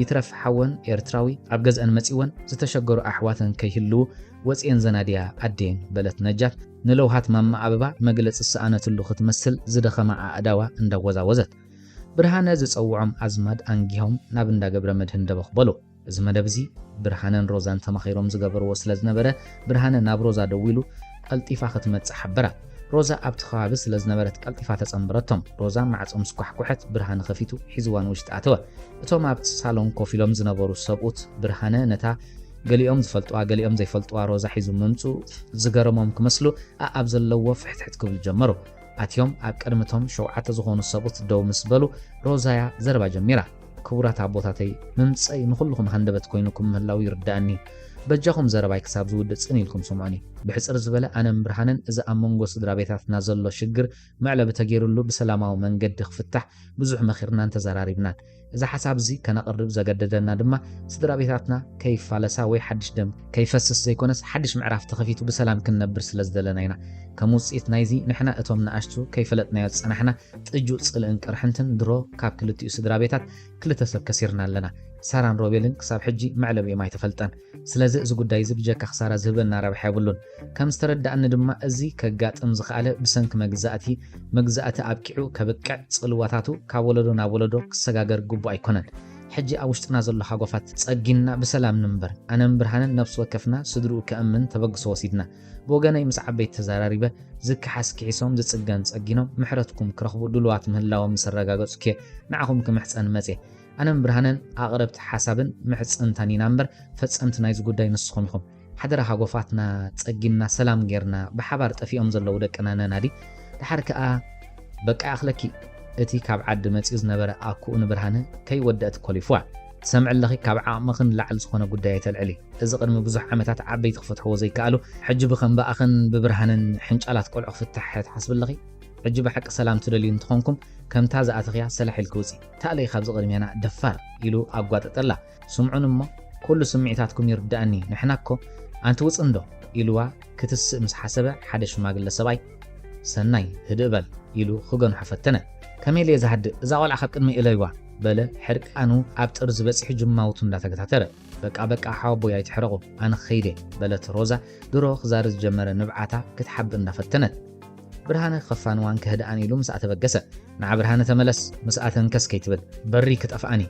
ይትረፍ ሓወን ኤርትራዊ ኣብ ገዝአን መጺወን ዝተሸገሩ ኣሕዋተን ከይህልው ወፂአን ዘናድያ ኣዴን በለት ነጃት ንለውሃት ማማ ኣበባ መግለጽ ሰኣነትሉ ክትመስል ዝደኸማ ኣእዳዋ እንዳወዛወዘት ብርሃነ ዝጸውዖም ኣዝማድ አንጊሆም ናብ እንዳገብረ መድህን ደበኽበሉ እዚ መደብዚ ብርሃነን ሮዛን ተማኺሮም ዝገበርዎ ስለ ዝነበረ ብርሃነ ናብ ሮዛ ደው ኢሉ ቀልጢፋ ክትመጽእ ሓበራ ሮዛ ኣብቲ ከባቢ ስለ ዝነበረት ቀልጢፋ ተጸንበረቶም ሮዛ ማዕጾም ስኳሕኩሕት ብርሃነ ከፊቱ ሒዝዋን ውሽጢ ኣተወ እቶም ኣብቲ ሳሎን ኮፍ ኢሎም ዝነበሩ ሰብኡት ብርሃነ ነታ ገሊኦም ዝፈልጥዋ ገሊኦም ዘይፈልጥዋ ሮዛ ሒዙ ምምፁ ዝገረሞም ክመስሉ ኣብ ዘለዎ ፍሕትሕት ክብል ጀመሩ ኣትዮም ኣብ ቅድሚቶም 7 ዝኾኑ ሰብኡት ደው ምስ በሉ ሮዛያ ዘረባ ጀሚራ ክቡራት ኣቦታተይ ምምፀይ ንኹልኩም ሃንደበት ኮይኑኩም ምህላው ይርዳእኒ በጃኹም ዘረባይ ክሳብ ዝውድእ ጽን ኢልኩም ስምዑኒ ብሕፅር ዝበለ ኣነም ብርሃነን እዚ ኣብ መንጎ ስድራ ቤታትና ዘሎ ሽግር መዕለቢ ተገይሩሉ ብሰላማዊ መንገዲ ክፍታሕ ብዙሕ መኺርናን ተዘራሪብናን እዚ ሓሳብ እዚ ከነቕርብ ዘገደደና ድማ ስድራ ቤታትና ከይፋለሳ ወይ ሓድሽ ደም ከይፈስስ ዘይኮነስ ሓድሽ ምዕራፍ ተኸፊቱ ብሰላም ክንነብር ስለ ዝደለና ኢና ከም ውፅኢት ናይዚ ንሕና እቶም ንኣሽቱ ከይፈለጥናዮ ፀናሕና ጥጁእ ጽልእን ቅርሕንትን ድሮ ካብ ክልቲኡ ስድራ ቤታት ክልተ ሰብ ከሲርና ኣለና ሳራን ሮቤልን ክሳብ ሕጂ መዕለብ እዮም ኣይተፈልጠን ስለዚ እዚ ጉዳይ እዚ ብጀካ ክሳራ ዝህበና ረብሓ የብሉን ከም ዝተረዳእኒ ድማ እዚ ከጋጥም ዝኽኣለ ብሰንኪ መግዛእቲ ኣብቂዑ ከብቅዕ ጽልዋታቱ ካብ ወለዶ ናብ ወለዶ ክሰጋገር ግቡእ ኣይኮነን ሕጂ ኣብ ውሽጥና ዘሎ ሓጎፋት ጸጊና ብሰላም ንንበር ኣነም ብርሃንን ነፍሲ ወከፍና ስድርኡ ከእምን ተበግሶ ወሲድና ብወገነይ ምስ ዓበይቲ ተዘራሪበ ዝከሓስ ክሒሶም ዝጽገን ጸጊኖም ምሕረትኩም ክረኽቡ ድልዋት ምህላዎም ምስ ረጋገጹ ከ ንዓኹም ክምሕፀን መጽ ኣነም ብርሃንን ኣቕረብቲ ሓሳብን ምሕፅንታን ኢና እምበር ፈጸምቲ ናይዚ ጉዳይ ንስኹም ኢኹም ሓደራ ሓጎፋትና ጸጊና ሰላም ጌርና ብሓባር ጠፊኦም ዘለዉ ደቅና ነናዲ ድሓር ከኣ በቃ ኣኽለኪ እቲ ካብ ዓዲ መጺኡ ዝነበረ ኣኩኡ ንብርሃነ ከይወደአት ኮሊፍዋ ሰምዕ ኣለኺ ካብ ዓቕምኽን ላዕሊ ዝኾነ ጉዳይ ኣይተልዕሊ እዚ ቅድሚ ብዙሕ ዓመታት ዓበይቲ ክፈትሕዎ ዘይከኣሉ ሕጂ ብኸም በኣኽን ብብርሃንን ሕንጫላት ቆልዑ ክፍታሕ ትሓስብ ኣለኺ ሕጂ ብሓቂ ሰላም ትደልዩ እንትኾንኩም ከምታ ዝኣተኽያ ሰላሕ ኢልክ ውፂ ታእለይ ካብዚ ቅድሜና ደፋር ኢሉ ኣጓጠጠላ ስምዑን እሞ ኩሉ ስምዒታትኩም ይርዳእኒ ንሕና እኮ ኣንቲ ውፅ እንዶ ኢሉዋ ክትስእ ምስ ሓሰበ ሓደ ሽማግለ ሰብኣይ ሰናይ ህድእ በል ኢሉ ክገኑ ሓፈተነ ከመይ ለየ ዝሃድእ እዛ ቆልዓ ካብ ቅድሚ ኢለይዋ በለ ሕርቃኑ ኣብ ጥር ዝበፂሑ ጅማውቱ እንዳተከታተረ በቃ ሓወቦይ ኣይትሕረቑ ኣነ ኸይደ በለት ሮዛ ድሮ ክዛር ዝጀመረ ንብዓታ ክትሓብእ እንዳፈተነት ብርሃነ ክኸፋንዋን ክህድኣን ኢሉ ምስ ኣተበገሰ ንዓ ብርሃነ ተመለስ ምስ ኣተንከስ ከይትብል በሪ ክጠፍኣኒ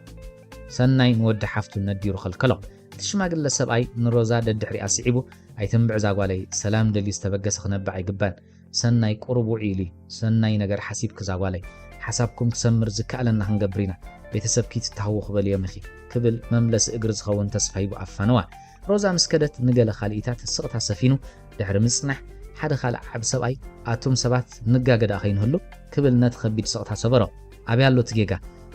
ሰናይ ንወዲ ሓፍቱ ነዲሩ ኸልከሎ እቲ ሽማግለ ሰብኣይ ንሮዛ ደድሕሪኣ ስዒቡ ኣይትንብዕ ዛጓለይ ሰላም ደልዩ ዝተበገሰ ክነብዕ ኣይግባን ሰናይ ቁርብ ውዒ ኢሉ ሰናይ ነገር ሓሲብ ክዛጓለይ ሓሳብኩም ክሰምር ዝከኣለና ክንገብር ኢና ቤተሰብኪ ትታህዎ ክበል እዮም ኢኺ ክብል መምለሲ እግሪ ዝኸውን ተስፋ ሂቡ ኣፋነዋ ሮዛ ምስ ከደት ንገለ ካልኢታት ስቕታ ሰፊኑ ድሕሪ ምጽናሕ ሓደ ካልእ ዓብ ሰብኣይ ኣቶም ሰባት ንጋገዳ ኸይንህሉ ክብል ነቲ ከቢድ ስቕታ ሰበሮ ኣብያሎ ትጌጋ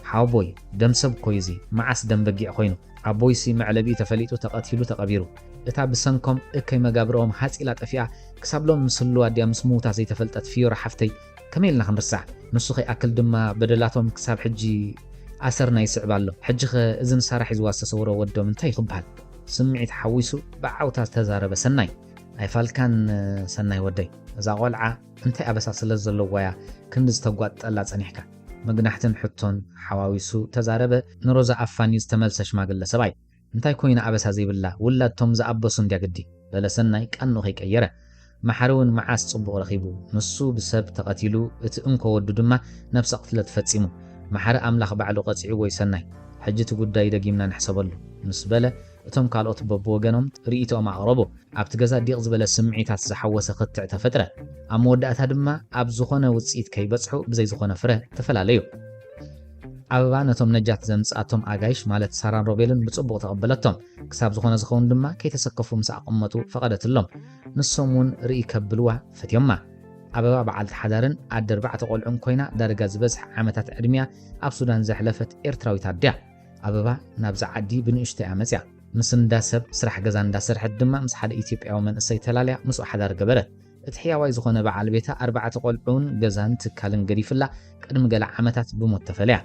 ሓወቦይ ደም ሰብ ኮዩ እዚ መዓስ ደም በጊዕ ኮይኑ ኣቦይሲ መዕለቢኡ ተፈሊጡ ተቐቲሉ ተቐቢሩ እታ ብሰንኮም እከይ መጋብርኦም ሓፂላ ጠፊኣ ክሳብሎም ምስ ህልዋ ድያ ምስ ምውታ ዘይተፈልጠት ፊዮራ ሓፍተይ ከመይ ኢልና ክንርሳዕ ንሱ ኸይኣክል ድማ በደላቶም ክሳብ ሕጂ ኣሰርና ይስዕብ ኣሎ ሕጂ ኸ እዚ ንሳራ ሒዝዋ ዝተሰውሮ ወዶም እንታይ ይኽበሃል ስምዒት ሓዊሱ ብዓውታ ዝተዛረበ ሰናይ ኣይፋልካን ሰናይ ወደይ እዛ ቆልዓ እንታይ ኣበሳ ስለ ዘለዋያ ክንዲ ዝተጓጠላ ጸኒሕካ መግናሕትን ሕቶን ሓዋዊሱ ተዛረበ ንሮዛ ኣፋኒ ዝተመልሰ ሽማግለ ሰብኣይ እንታይ ኮይና ኣበሳ ዘይብላ ውላድቶም ዝኣበሱ እንድያግዲ በለ ሰናይ ቃኑ ኸይቀየረ ማሕረውን መዓስ ጽቡቕ ረኺቡ ንሱ ብሰብ ተቐቲሉ እቲ እንኮ ወዱ ድማ ነፍሲ ቅትለት ፈጺሙ ማሕረ ኣምላኽ ባዕሉ ቐፂዑ ወይ ሰናይ ሕጂ እቲ ጉዳይ ደጊምና ንሕሰበሉ ምስ በለ እቶም ካልኦት በብወገኖም ርእይቶኦም ኣቕረቡ ኣብቲ ገዛ ዲቕ ዝበለ ስምዒታት ዝሓወሰ ክትዕ ተፈጥረ ኣብ መወዳእታ ድማ ኣብ ዝኾነ ውፅኢት ከይበጽሑ ብዘይ ዝኾነ ፍረ ተፈላለዩ ኣበባ ነቶም ነጃት ዘምጽኣቶም ኣጋይሽ ማለት ሳራን ሮቤልን ብጽቡቕ ተቐበለቶም ክሳብ ዝኾነ ዝኸውን ድማ ከይተሰከፉ ምስ ኣቐመጡ ፈቐደትሎም ንሶም እውን ርኢ ከብልዋ ፈትዮማ ኣበባ በዓልቲ ሓዳርን ኣደ 4 ቆልዑን ኮይና ዳርጋ ዝበዝሕ ዓመታት ዕድሚያ ኣብ ሱዳን ዘሕለፈት ኤርትራዊት ኣድያ ኣበባ ናብዛ ዓዲ ብንእሽተይ ኣመፅያ ምስ እንዳሰብ ስራሕ ገዛ እንዳሰርሐት ድማ ምስ ሓደ ኢትዮጵያዊ መንእሰይ ተላለያ ምስኡ ሓዳር ገበረት እቲ ሕያዋይ ዝኾነ በዓል ቤታ 4 ቆልዑን ገዛን ትካልን ገዲፍላ ቅድሚ ገለ ዓመታት ብሞት ተፈልያ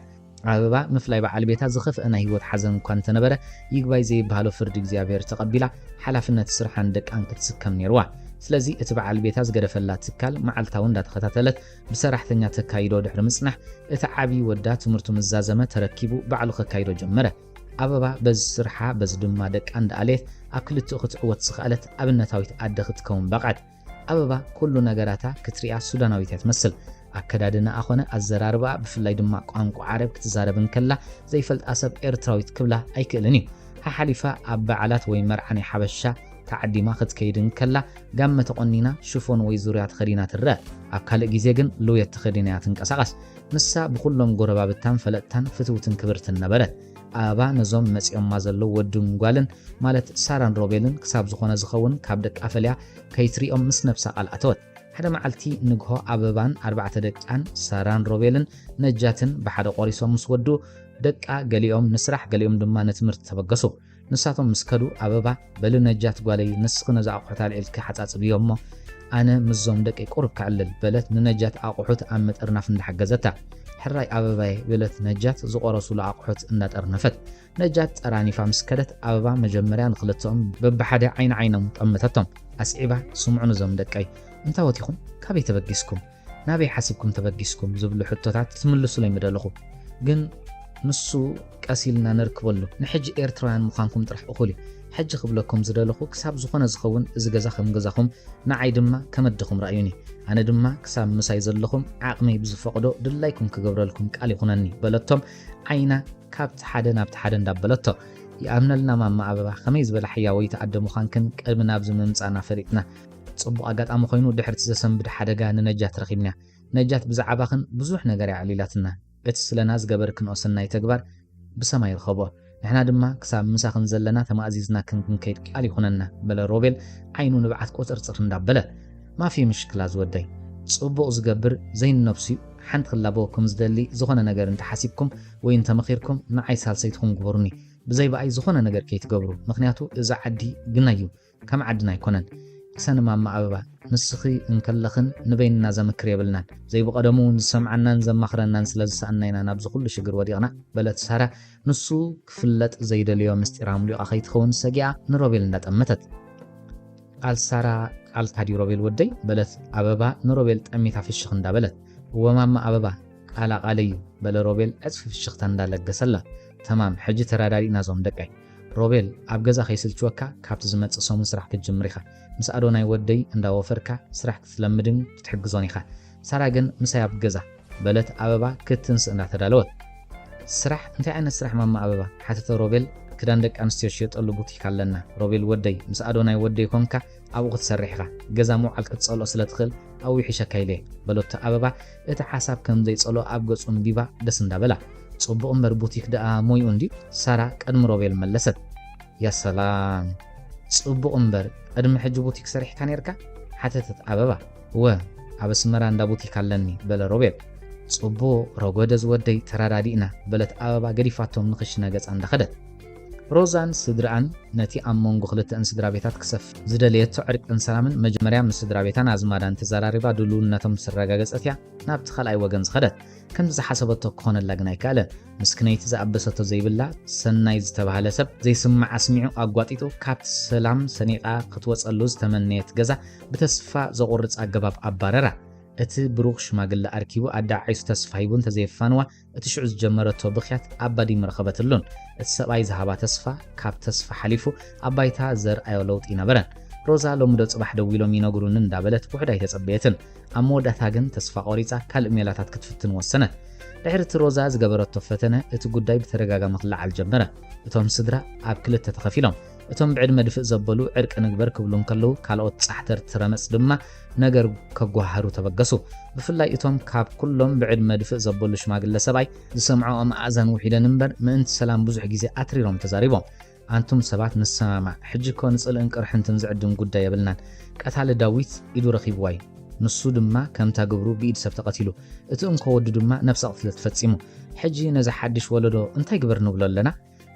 ኣበባ ምፍላይ በዓል ቤታ ዝኸፍአ ናይ ህይወት ሓዘን እኳ እንተነበረ ይግባይ ዘይበሃሎ ፍርዲ እግዚኣብሔር ተቐቢላ ሓላፍነት ስራሓን ደቃን ክትስከም ነይርዋ ስለዚ እቲ በዓል ቤታ ዝገደፈላ ትካል መዓልታውን እንዳተኸታተለት ብሰራሕተኛ ተካይዶ ድሕሪ ምጽናሕ እቲ ዓብይ ወዳ ትምህርቱ ምዛዘመ ተረኪቡ ባዕሉ ከካይዶ ጀመረ ኣበባ በዚ ስርሓ በዚ ድማ ደቃ እንዳኣሌት ኣብ ክልቲኡ ክትዕወት ዝኽኣለት ኣብነታዊት ኣደ ክትከውን በቓት ኣበባ ኩሉ ነገራታ ክትሪኣ ሱዳናዊት እያ ትመስል ኣከዳድና ኣኾነ ኣዘራርባ ብፍላይ ድማ ቋንቋ ዓረብ ክትዛረብን ከላ ዘይፈልጣ ሰብ ኤርትራዊት ክብላ ኣይክእልን እዩ ሓሓሊፋ ኣብ በዓላት ወይ መርዓኒ ሓበሻ ተዓዲማ ክትከይድን ከላ ጋመ ተቆኒና ሽፎን ወይ ዙርያ ተኸዲና ትረአ ኣብ ካልእ ግዜ ግን ልውየት ተኸዲና ትንቀሳቐስ ንሳ ብኩሎም ጎረባብታን ፈለጥታን ፍትውትን ክብርትን ነበረት ኣበባ ነዞም መጺኦማ ዘለዉ ወድን ጓልን ማለት ሳራን ሮቤልን ክሳብ ዝኾነ ዝኸውን ካብ ደቃ ፈልያ ከይትሪኦም ምስ ነፍሳ ቃልኣተወት ሓደ መዓልቲ ንግሆ ኣበባን 4 ደቃን ሳራን ሮቤልን ነጃትን ብሓደ ቆሪሶም ምስ ወዱ ደቃ ገሊኦም ንስራሕ ገሊኦም ድማ ንትምህርቲ ተበገሱ ንሳቶም ምስ ከዱ ኣበባ በሊ ነጃት ጓለይ ንስኺ ነዚ ኣቑሑት ኣልዒልኪ ሓፃፅብዮ እሞ ኣነ ምዞም ደቂ ቁርብ ክዕልል በለት ንነጃት ኣቑሑት ኣብ መጠርናፍ እንዳሓገዘታ ሕራይ ኣበባይ በለት ነጃት ዝቆረሱሉ ኣቑሑት እንዳጠርነፈት ነጃት ጠራኒፋ ምስ ከደት ኣበባ መጀመርያ ንኽልተኦም በብሓደ ዓይኖም ጠመተቶም ኣስዒባ ስምዑን እዞም ደቀይ እንታወቲኹም ካበይ ተበጊስኩም ናበይ ሓሲብኩም ተበጊስኩም ዝብሉ ሕቶታት ትምልሱለይ ምደለኹ ግን ንሱ ቀሲልና ንርክበሉ ንሕጂ ኤርትራውያን ምዃንኩም ጥራሕ እኹል ሕጂ ክብለኩም ዝደለኹ ክሳብ ዝኾነ ዝኸውን እዚ ገዛ ከም ገዛኹም ንዓይ ድማ ከመድኹም ረኣዩኒ ኣነ ድማ ክሳብ ምሳይ ዘለኹም ዓቕመይ ብዝፈቕዶ ድላይኩም ክገብረልኩም ቃል ይኹነኒ በለቶም ዓይና ካብቲ ሓደ ናብቲ ሓደ እንዳበለቶ ይኣምነልና ማማ ኣበባ ከመይ ዝበለ ሕያወይ ተኣደ ምዃንክን ቅድሚ ናብዚ ምምፃና ፈሪጥና ጽቡቕ ኣጋጣሚ ኮይኑ ድሕርቲ ዘሰንብድ ሓደጋ ንነጃት ረኺብና ነጃት ብዛዕባኽን ብዙሕ ነገር ያዕሊላትና እቲ ስለና ዝገበርክን ሰናይ ተግባር ብሰማይ ይረኸቦ ንሕና ድማ ክሳብ ምሳኽን ዘለና ተማእዚዝና ክንከይድ ቃል ይኹነና በለ ሮቤል ዓይኑ ንብዓት ቁፅርፅር እንዳበለ ማፊ ምሽክላ ዝወደይ ጽቡቕ ዝገብር ዘይንነብሱ ሓንቲ ክላቦኩም ዝደሊ ዝኾነ ነገር እንተሓሲብኩም ወይ እንተመኺርኩም ንዓይ ሳልሰይትኩም ግበሩኒ ብዘይ በኣይ ዝኾነ ነገር ከይትገብሩ ምክንያቱ እዛ ዓዲ ግናዩ ከም ዓድና ኣይኮነን ሰንማማ ኣበባ ንስኺ እንከለኽን ንበይንና ዘመክር የብልናን ዘይብቐደሙ ዝሰምዓናን ዘማኽረናን ስለ ዝሰኣናይና ናብዚ ኩሉ ሽግር ወዲቕና በለት ሳራ ንሱ ክፍለጥ ዘይደልዮ ምስጢራ ምሉቓ ከይትኸውን ሰጊኣ ንሮቤል እንዳጠመተት ቃል ሳራ ቃል ታዲ ሮቤል ወደይ በለት ኣበባ ንሮቤል ጠሚታ ፍሽኽ እንዳበለት ወማማ ኣበባ ቃላ ቃለዩ በለ ሮቤል ዕፅፊ ፍሽኽታ እንዳለገሰላ ተማም ሕጂ ተራዳዲእና ዞም ደቃይ ሮቤል ኣብ ገዛ ከይስልችወካ ካብቲ ዝመጽእ ሰሙን ስራሕ ክትጅምር ኢኻ ምስ ኣዶናይ ወደይ እንዳወፈርካ ስራሕ ክትለምድን ክትሕግዞን ኢኻ ሳራ ግን ምሳይ ኣብ ገዛ በለት ኣበባ ክትንስእ እንዳተዳለወት ስራሕ እንታይ ዓይነት ስራሕ ማማ ኣበባ ሓተተ ሮቤል ክዳን ደቂ ኣንስትዮ ዝሽየጠሉ ቡቲክ ኣለና ሮቤል ወደይ ምስ ኣዶናይ ወደይ ኮንካ ኣብኡ ክትሰርሕ ኢኻ ገዛ ምውዓል ክትጸልኦ ስለ ትኽእል ኣብኡ ይሕሸካ ኢለ በሎታ ኣበባ እቲ ሓሳብ ከም ዘይጸልኦ ኣብ ገጹ ንቢባ ደስ እንዳበላ ጽቡቕ እምበር ቡቲክ ደኣ ሞይኡ እንዲ ሳራ ቀድሚ ሮቤል መለሰት ያ ሰላም ጽቡቕ እምበር ቅድሚ ሕጂ ቡቲክ ሰሪሕካ ነርካ ሓተተት ኣበባ ወ ኣብ ኣስመራ እንዳ ቡቲክ ኣለኒ በለ ሮቤል ጽቡቕ ረጎደ ዝወደይ ተራዳዲእና በለት ኣበባ ገዲፋቶም ንኽሽነ ገጻ እንዳኸደት ሮዛን ስድራን ነቲ ኣብ መንጎ ክልተን ስድራ ቤታት ክሰፍ ዝደልየቶ ዕርቅን ሰላምን መጀመርያ ምስ ስድራ ቤታን ኣዝማዳን ተዘራሪባ ድልውነቶም ስረጋገፀት እያ ናብቲ ካልኣይ ወገን ዝኸደት ከምቲ ዝሓሰበቶ ክኾነላ ግን ኣይከኣለን ምስክነይቲ ዝኣበሰቶ ዘይብላ ሰናይ ዝተባሃለ ሰብ ዘይስማዕ ኣስሚዑ ኣጓጢጡ ካብቲ ሰላም ሰኒቓ ክትወፀሉ ዝተመነየት ገዛ ብተስፋ ዘቑርፅ ኣገባብ ኣባረራ እቲ ብሩኽ ሽማግለ ኣርኪቡ ኣዳዓይሱ ተስፋ ሂቡ እንተዘየፋንዋ እቲ ሽዑ ዝጀመረቶ ብኽያት ኣባዲ ምረኸበትሉን እቲ ሰብኣይ ዝሃባ ተስፋ ካብ ተስፋ ሓሊፉ ኣባይታ ዘርኣዮ ለውጢ ነበረን ሮዛ ሎሚ ዶ ጽባሕ ደው ኢሎም ይነግሩን እንዳበለት ውሕዳይ ተጸበየትን ኣብ መወዳእታ ግን ተስፋ ቆሪፃ ካልእ ሜላታት ክትፍትን ወሰነት ድሕሪ እቲ ሮዛ ዝገበረቶ ፈተነ እቲ ጉዳይ ብተደጋጋሚ ክለዓል ጀመረ እቶም ስድራ ኣብ ክልተ ተኸፊሎም እቶም ብዕድመ ድፍእ ዘበሉ ዕርቂ ንግበር ክብሉ ከለዉ ካልኦት ጻሕተር ትረመጽ ድማ ነገር ከጓሃሩ ተበገሱ ብፍላይ እቶም ካብ ኩሎም ብዕድመ ድፍእ ዘበሉ ሽማግለ ሰብኣይ ዝሰምዖ ማእዘን ውሒደን እምበር ምእንቲ ሰላም ብዙሕ ግዜ ኣትሪሮም ተዛሪቦም ኣንቱም ሰባት ንሰማማዕ ሕጂ ኮ ንጽልእን ቅርሕንትን ዝዕድም ጉዳይ የብልናን ቀታሊ ዳዊት ኢዱ ረኺብዋይ ንሱ ድማ ከምታ ግብሩ ብኢድ ሰብ ተቐቲሉ እቲ እንከወዱ ድማ ነፍሲ ቅትለት ፈጺሙ ሕጂ ነዚ ሓድሽ ወለዶ እንታይ ግበር ንብሎ ኣለና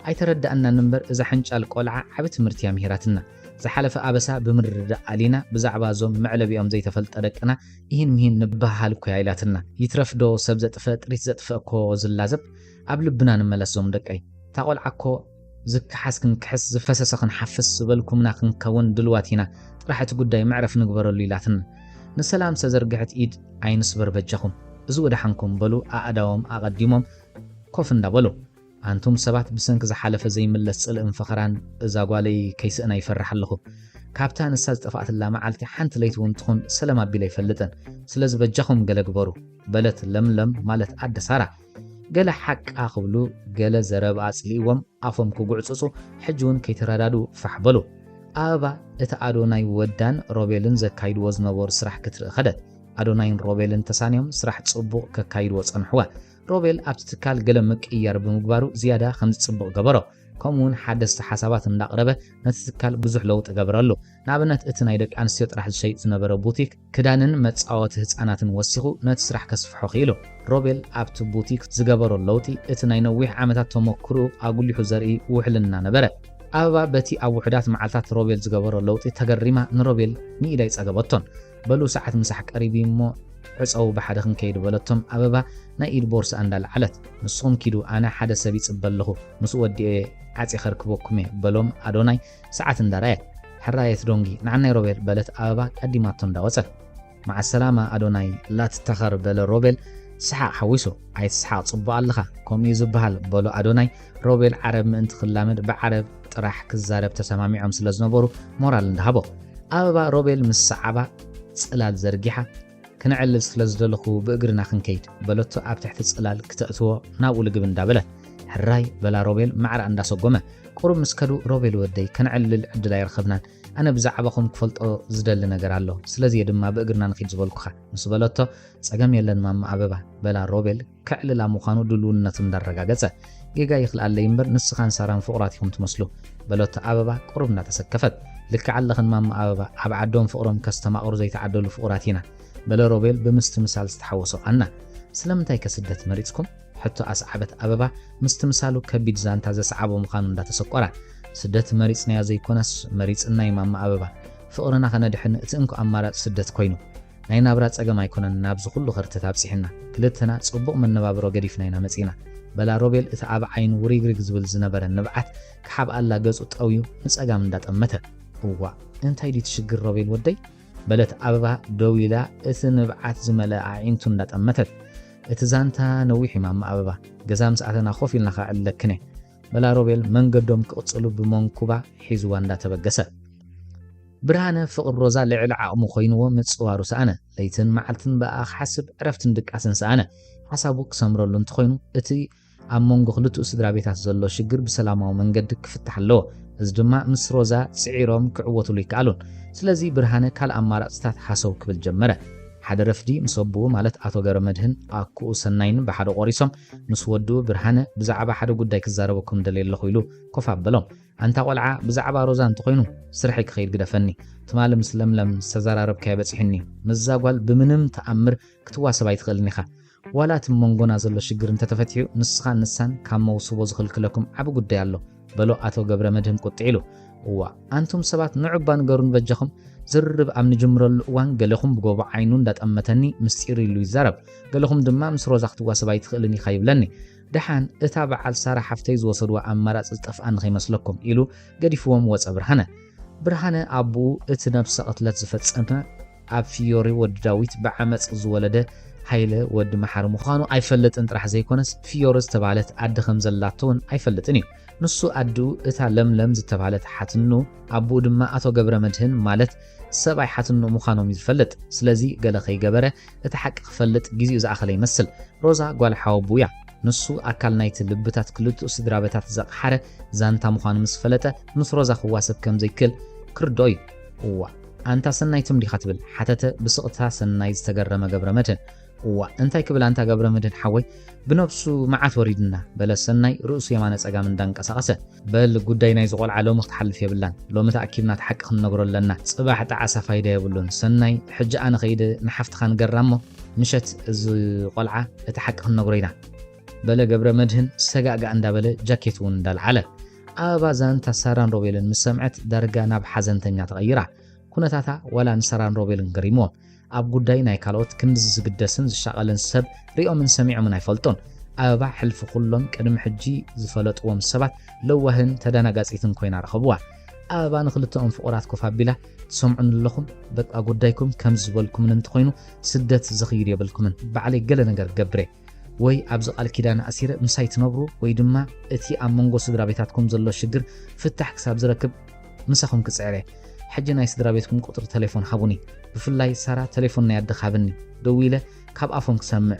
ኣይተረዳእናን እምበር እዛ ሕንጫል ቆልዓ ዓብ ትምህርቲ እያ ምሂራትና ዝሓለፈ ኣበሳ ብምርዳእ ኣሊና ብዛዕባ ዞም መዕለቢኦም ዘይተፈልጠ ደቅና ይህን ምሂን ንባሃል እኮ ኢላትና ይትረፍዶ ሰብ ዘጥፈ ጥሪት ዘጥፈ እኮ ዝላዘብ ኣብ ልብና ንመለስ ዞም ደቀይ እታ ቆልዓ እኮ ዝክሓስ ክንክሕስ ዝፈሰሰ ክንሓፍስ ዝበልኩምና ክንከውን ድልዋት ኢና ጥራሕ እቲ ጉዳይ መዕረፍ ንግበረሉ ኢላትና ንሰላም ዝተዘርግሐት ኢድ ኣይንስበር በጃኹም እዚ ወድሓንኩም በሉ ኣእዳዎም ኣቐዲሞም ኮፍ እንዳበሉ ኣንቱም ሰባት ብሰንኪ ዝሓለፈ ዘይምለስ ጽልእን ፈኸራን እዛ ጓለይ ከይስእና ይፈርሕ ኣለኹ ካብታ ንሳ ዝጠፋእትላ መዓልቲ ሓንቲ ለይቲ እውን ትኹን ሰላም ኣቢለ ይፈልጥን ስለዚ በጃኹም ገለ ግበሩ በለት ለምለም ማለት ኣደ ሳራ ገለ ሓቃ ክብሉ ገለ ዘረባ ጽሊዎም ኣፎም ክጉዕጽጹ ሕጂ እውን ከይተረዳዱ ፋሕ በሉ ኣበባ እቲ ኣዶናይ ወዳን ሮቤልን ዘካይድዎ ዝነበሩ ስራሕ ክትርኢ ኸደት ኣዶናይን ሮቤልን ተሳንዮም ስራሕ ጽቡቕ ከካይድዎ ጸንሕዋ ሮቤል ኣብቲ ትካል ገለ ምቅያር ብምግባሩ ዝያዳ ከም ዝጽቡቕ ገበሮ ከምኡውን ሓደስቲ ሓሳባት እንዳቕረበ ነቲ ትካል ብዙሕ ለውጢ ገበረሉ ንኣብነት እቲ ናይ ደቂ ኣንስትዮ ጥራሕ ዝሸይጥ ዝነበረ ቡቲክ ክዳንን መጻወቲ ህፃናትን ወሲኹ ነቲ ስራሕ ከስፍሖ ኺኢሉ ሮቤል ኣብቲ ቡቲክ ዝገበሮ ለውጢ እቲ ናይ ነዊሕ ዓመታት ተመክሮ ኣጉሊሑ ዘርኢ ውሕልና ነበረ ኣበባ በቲ ኣብ ውሕዳት መዓልታት ሮቤል ዝገበሮ ለውጢ ተገሪማ ንሮቤል ንኢዳ ይጸገበቶን በሉ ሰዓት ምሳሕ ቀሪቢ እሞ ዕፀው ብሓደ ክንከይድ በለቶም ኣበባ ናይ ኢድ ቦርሳ እንዳልዓለት ንስኹም ኪዱ ኣነ ሓደ ሰብ ይጽበ ኣለኹ ምስ ወዲኤ ዓፂ ኸርክበኩም እየ በሎም ኣዶናይ ሰዓት እንዳራየት ሕራየት ዶንጊ ንዓናይ ሮቤል በለት ኣበባ ቀዲማቶ እንዳወፀት መዓ ሰላማ ኣዶናይ ላትተኸር በለ ሮቤል سحاق حويسو عيت سحاق صبوا اللخا كومي زبهال بولو أدوناي روبيل عرب من تخلامد بعرب طرح كزارب تسامعهم سلازنبورو مورال اندهبو أبا روبيل مسعبا سلال زرقيحة كنعلل سلازدلخو بأقرنا خنكيد بلوتو أب تحت سلال كتأتو ناو لقبن دابله حراي بلا روبيل معر أندا سقومه قرب مسكدو روبيل ودي كنعلل عدلا يرخبنان أنا بزعبكم كفلطو زدل نجر الله سلازي دما بأقرنا نخيد زبالكوخا مسبلاتو سقام يلن مام أبابا بلا روبيل كعل لا مخانو دلون نتم درجة جيجا يخلق اللي ينبر نسخان ساران فقراتهم تمسلو بلوت أبابا قربنا تسكفت لك علخن مام أبابا أبعدهم فقرهم كستما أرزي تعدلوا فقراتنا بلا روبيل بمستمثال استحوصوا عنا سلامتاي كسدت مريضكم حتى أصعبت أبابا مستمثالو كبيد زان تازا صعبو مخانو دا تسقرا سدت مريضنا يا زي كونس مريض إناي مام أبابا فقرنا خنا دحن اتنكو أمارات سدت كوينو ناي نابرات أجمع يكونن نابز كله خرت تابسيحنا كلتنا صبق من نبابرو قريفنا ينا مسينا بلا روبيل اتعاب عين وريغريغ زبل زنبر النبعات كحاب ألا جزء تقويو نس أجام دات أمته هو انت هيدي تشجر روبيل ودي بلت أبابا دويلا اتنبعات زملاء عينتون دات أمتت اتزانتا نويحي مام أبابا جزام ساعتنا خوفي لنخا اللكنه بلا روبيل من قدوم كأتصلو بمنكوبا حيزوان دات بقسة برهانة فقر روزا لعلع مخينو متصوارو سأنا ليتن معلتن بقى حسب عرفتن دك أسن سأنا حسابوك سمرولون تخينو اتي أمونغو خلطو سدرا بيتات زلو شجر بسلامة ومنقد كفتح اللو ازدما مس روزا سعيروم كعوتو ليكالون سلازي برهانة كال أمارات ستات حاسوك بالجمرة حدا رفدي مصبو مالت آتو غير مدهن آكو سنين بحادو قريسوم مسودو برهانة بزعبا حدو قدايك الزاربوكم دليل لخويلو كفاب بلوم أنت والعا بزعبا روزان تخينو سرحيك خير قدا فني تمالم سلملم سزارارب كايبت حني مزاقوال بمنم تأمر كتواسبا يتغلنيخا ولا تمونغونا زلو شجر انت تفتحيو نسخان نسان كام موصوبو زخلك لكم عبو قد يالو بلو آتو قبر مدهن قطعيلو وأنتم سبات نعبان قرون بجخم زرب أمن جمر الوان قالهم بقوبا عينون دات أمتني مستيري اللو يزارب قالهم دمام سروزاخت واسبا يتغلني خايب لني دحان اتابع على سارة حفتيز وصدوا أمارات استفقان خيمس لكم إلو قديفوهم واتس برهانة أبو اتنبس أطلت زفت سنة أب فيوري وداويت بعمس زولده حيلة ود محار مخانو أيفلت انت راح زي كونس فيورز تبعلت عد خمزلاتون أيفلتني نصو أدو اتا لم تبعلت حتنو أبو دما أتو قبر مدهن مالت سبعي حتنو مخانو ميزفلت سلازي قلقي قبره اتحقق فلت جيزي إذا أخلي يمثل روزا قوال حوابويا نصو أكال نايت اللبتات كلتو سدرابتات زق حارة زانتا مخانو مسفلته نص روزا خواسب كم زي كل كردوي أنت سنايتم دي خاتبل حتى بسقطها سنايت تقرم قبر مدهن وانتي كبل أنت قبر مدن حوي بنفسو معات وريدنا بل السناي رؤسو يمانس أقام دانك أساقسه بل قدينا يزغول على مختحل في بلان لو متأكدنا تحقق النقر لنا صباح تعاسى فايدة يقولون سناي حجة أنا خيد نحفت خان قرامو مشت قلعة تحقق النقرينا بل قبر مدهن سقاق عند بل جاكيتون دال على أبا زان تساران روبيلن مسمعت درجة ناب حزن تنيا تغيره كنتاتا ولا نساران روبيلن قريمو أب قداي نايكالوت كنز زقدسن زشاقلن سب ريو من سميع من هيفلطون أبا حلف كلهم كدم حجي زفلط وم سبات لوهن تدانا قاسيتن كوينا رخبوا أبا نخلطهم فقرات كفابيلا تسمعون لكم بقى قدايكم كم زبالكم ننتقينو سدت زخير يبلكم بعلي قل نقر قبري وي أبزق الكيدان أسير مسايت نبرو وي دما اتي أمونغو صدرا بيتاتكم زلو الشجر فتح كساب زركب مساخم كسعري حجنا يسدرا بيتكم قطر تليفون حابوني بفلاي سارة تليفوننا يدخابني دويلة كاب أفهم كسمع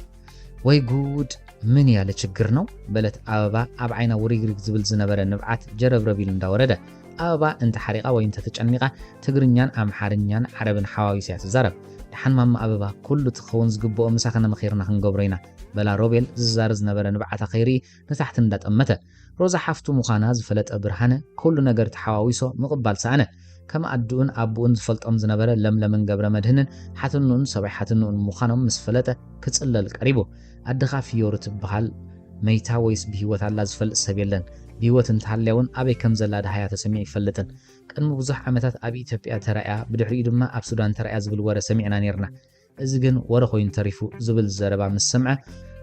وي جود من يالا تشجرنو بلت أبا أبعينا وريغريك زبل زنبرا نبعات جرب ربيل نداورده أبا انت حريقة وانت تجعنيقة تقرنيان أم حارنيان عربن حواوي سيات الزرب لحن ماما أبا كل تخون زقبو مساخنا مخيرنا خنقبرينا بلا روبيل زارز نبرا نبعات خيري نتحت ندات أمته روزا حفتو مخاناز فلت أبرهانة كل نقر تحواويسو مقبال سعنة كما أدون أبون فلت أم زنبرا لمن قبر مدهنن حتنون سبع حتنون مخانم مسفلته كتسلل قريبو أدخا فيورت بحال ميتا ويس بهوت الله زفل سبيلن بهوت انتحليون أبي كم زلاد حياة سميع فلتن كان مبزح عمتات أبي تبقى ترأيا بدحري دما أب سودان ترأيا زبل ورا سميعنا نيرنا إذن ورا خوين تريفو زبل الزربا من السمعة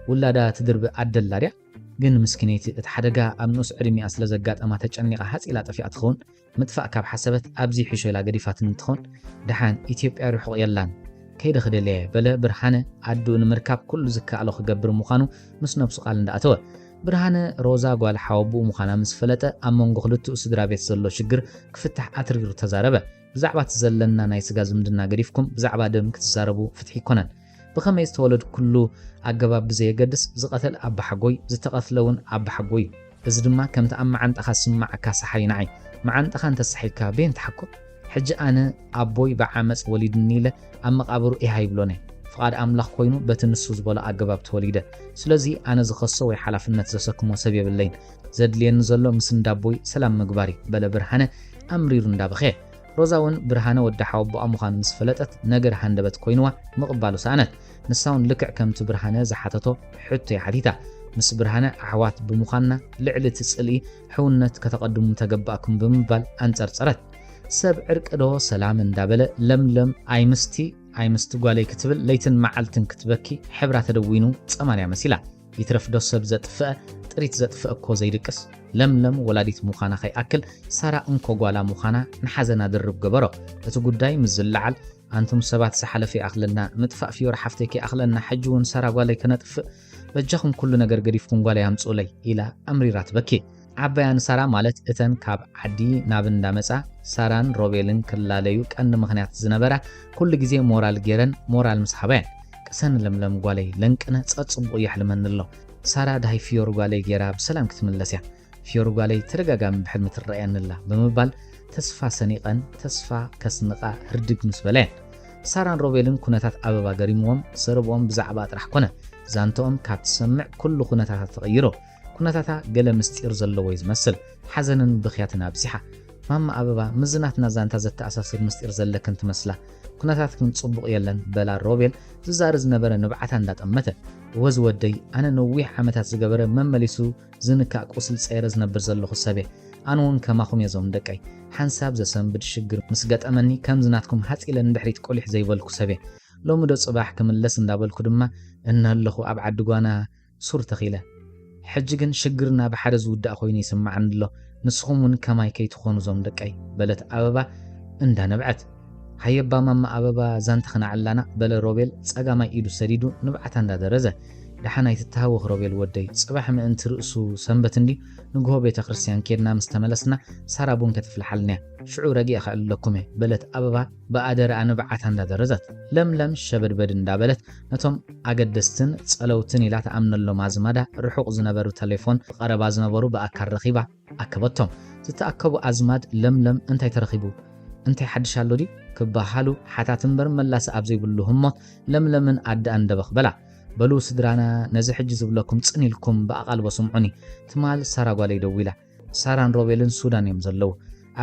ولا دا تدرب عدل لاريا جن مسكينيتي اتحدقا أمنوس عرمي أسل زقات أما تجعني قحات إلا تفي أتخون مدفع كاب حسبت أبزي حيشو إلا قريفات نتخون دحان إتيوبيا روحو يلان كيد خدليه بلا برهانه عدو نمركاب كل زكاله خجبر مخانو مس نفسه قال ندأتوه برهانه روزا قال حوابو مخانا مس فلته امونغو خلتو سدرا بيت زلو شجر كفتح اترير تزاربه بزعبا تزلنا ناي سغا زمدنا غريفكم بزعبا دم كتزاربو فتحي كونن بخميس تولد كله عقباب بزي قدس زقتل أب حقوي زتقتلون أب حقوي إذ دما كم تأمع عند أخا سمع كاسحي نعي مع عند أخا أنت الصحي كابين تحكو حج أنا أبوي بعمس وليد النيلة أما قابرو إيه هايبلوني فقاد أملاخ كوينو بتنسوز بولا عقباب توليده سلازي أنا زخصو ويحلف النت زسكم وسبيا باللين زد لي نزلو مسن دابوي سلام مقباري بلا برهانة أمرير ندابخيه روزاون برهانه ودحاو بو امخان مسفلطت نجر هندبت كوينوا مقبالو سانت نساون لكع كم تبرهانه زحاتتو حتى يحديتا مس برهانه احوات بمخاننا لعل تسالي حونت كتقدم تجباكم بمبال انصرصرت سب عرق دو سلام اندابله لملم ايمست غالي كتبل ليتن معلتن كتبكي حبره تدوينو 80 مسيلا يترفدو سب زطفه ጥሪት ዘጥፍእኮ ዘይድቅስ ለምለም ወላዲት ሙኻና ኸይአክል ሳራ እንኮ ጓላ ሙኻና ንሓዘና ድርብ ገበሮ እቲ ጉዳይ ምዝልዓል አንቱም ሰባት ሰሓለፈ አኽለና ምጥፋእ ፊዮር ሓፍተኪ አኽለና ሕጅውን ሳራ ጓላይ ከነጥፍእ በጃኹም ኩሉ ነገር ገዲፍኩም ጓላይ አምጾለይ ኢላ አምሪራት በኪ ዓባያን ሳራ ማለት እተን ካብ ዓዲ ናብ እንዳመጻ ሳራን ሮቤልን ክላለዩ ቀንዲ ምኽንያት ዝነበራ ኩሉ ግዜ ሞራል ጌረን ሞራል ምስሓባያን ቀሰን ለምለም ጓላይ ለንቅነ ጸጽቡ ይሕልመንሎ ሳራ ዳይ ፊዮር ጓላይ ጌራ በሰላም ክትመለስያ ፊዮር ጓላይ ተደጋጋሚ በሕልም ትረአያንላ በመባል ተስፋ ሰኒቀን ተስፋ ከስንቃ ህርድግ ምስበላን ሳራን ሮቤልን ኩነታት አበባ ገሪሞም ሰርቦም ብዛዕባ ጥራሕ ኮነ ዛንቶም ካብ ትሰምዕ ኩሉ ኩነታት ተቀይሮ ኩነታታ ገለ ምስጢር ዘለዎ ይዝመስል ሓዘንን ብኽያትን ኣብዚሓ ማማ አበባ ምዝናትና ዛንታ ዘተኣሳስር ምስጢር ዘለከን ትመስላ ኩነታት ክን ጽቡቕ የለን በላ ሮቤል ዝዛርዝ ነበረ ንብዓታ እንዳጠመተ ወዝ ወደይ አነ ነዊሕ ዓመታት ዝገበረ መመሊሱ ዝንካ ቁስል ጸይረ ዝነብር ዘለኹ ሰበ አንውን ከማኹም የዞም ደቀይ ሓንሳብ ዘሰንብድ ሽግር ምስ ገጠመኒ ከም ዝናትኩም ሓጺለን ድሕሪት ቆሊሕ ዘይበልኩ ሰበ ሎሚ ዶ ጽባሕ ክምለስ እንዳበልኩ ድማ እናለኹ ኣብ ዓዲ ጓና ሱር ተኺለ ሕጂ ግን ሽግርና ብሓደ ዝውዳእ ኮይኑ ይስማዓኒ ኣሎ ንስኹም እውን ከማይ ከይትኾኑ ዞም ደቀይ በለት አበባ እንዳነብዐት ሃየባ ማማ አበባ ዛንተ ኸናዓላና በለ ሮቤል ጸጋማይ ኢዱ ሰዲዱ ንብዓታ እንዳደረዘ ደሓናይ ትታወኽ ሮቤል ወደይ ጽባሕ ምእንቲ ርእሱ ሰንበት እንዲ ንግሆ ቤተ ክርስቲያን ኬድና ምስተመለስና ሳራ ቡን ከተፍልሓልንያ ሽዑ ረጊእ ኸእለኩም በለት አበባ በአደረ ንብዓታ እንዳደረዘት ለምለም ሸበድበድ እንዳበለት ነቶም አገደስትን ጸለውትን ኢላ ተኣምነሎም አዝማዳ ርሑቕ ዝነበሩ ቴሌፎን ቀረባ ዝነበሩ በአካር ረኺባ አከበቶም ዝተኣከቡ አዝማድ ለምለም እንታይ ተረኺቡ እንታይ ሓድሻሎ ዲ ክባሃሉ ሓታትን በር መላስ ኣብ ዘይብሉ ህሞት ለምለምን ኣዳ እንደበኽ በላ በሉ ስድራና ነዚ ሕጂ ዝብለኩም ጽኒልኩም በአቃልቦ ስምዑኒ ትማል ሳራ ጓለይ ደዊላ ሳራን ሮቤልን ሱዳን እዮም ዘለው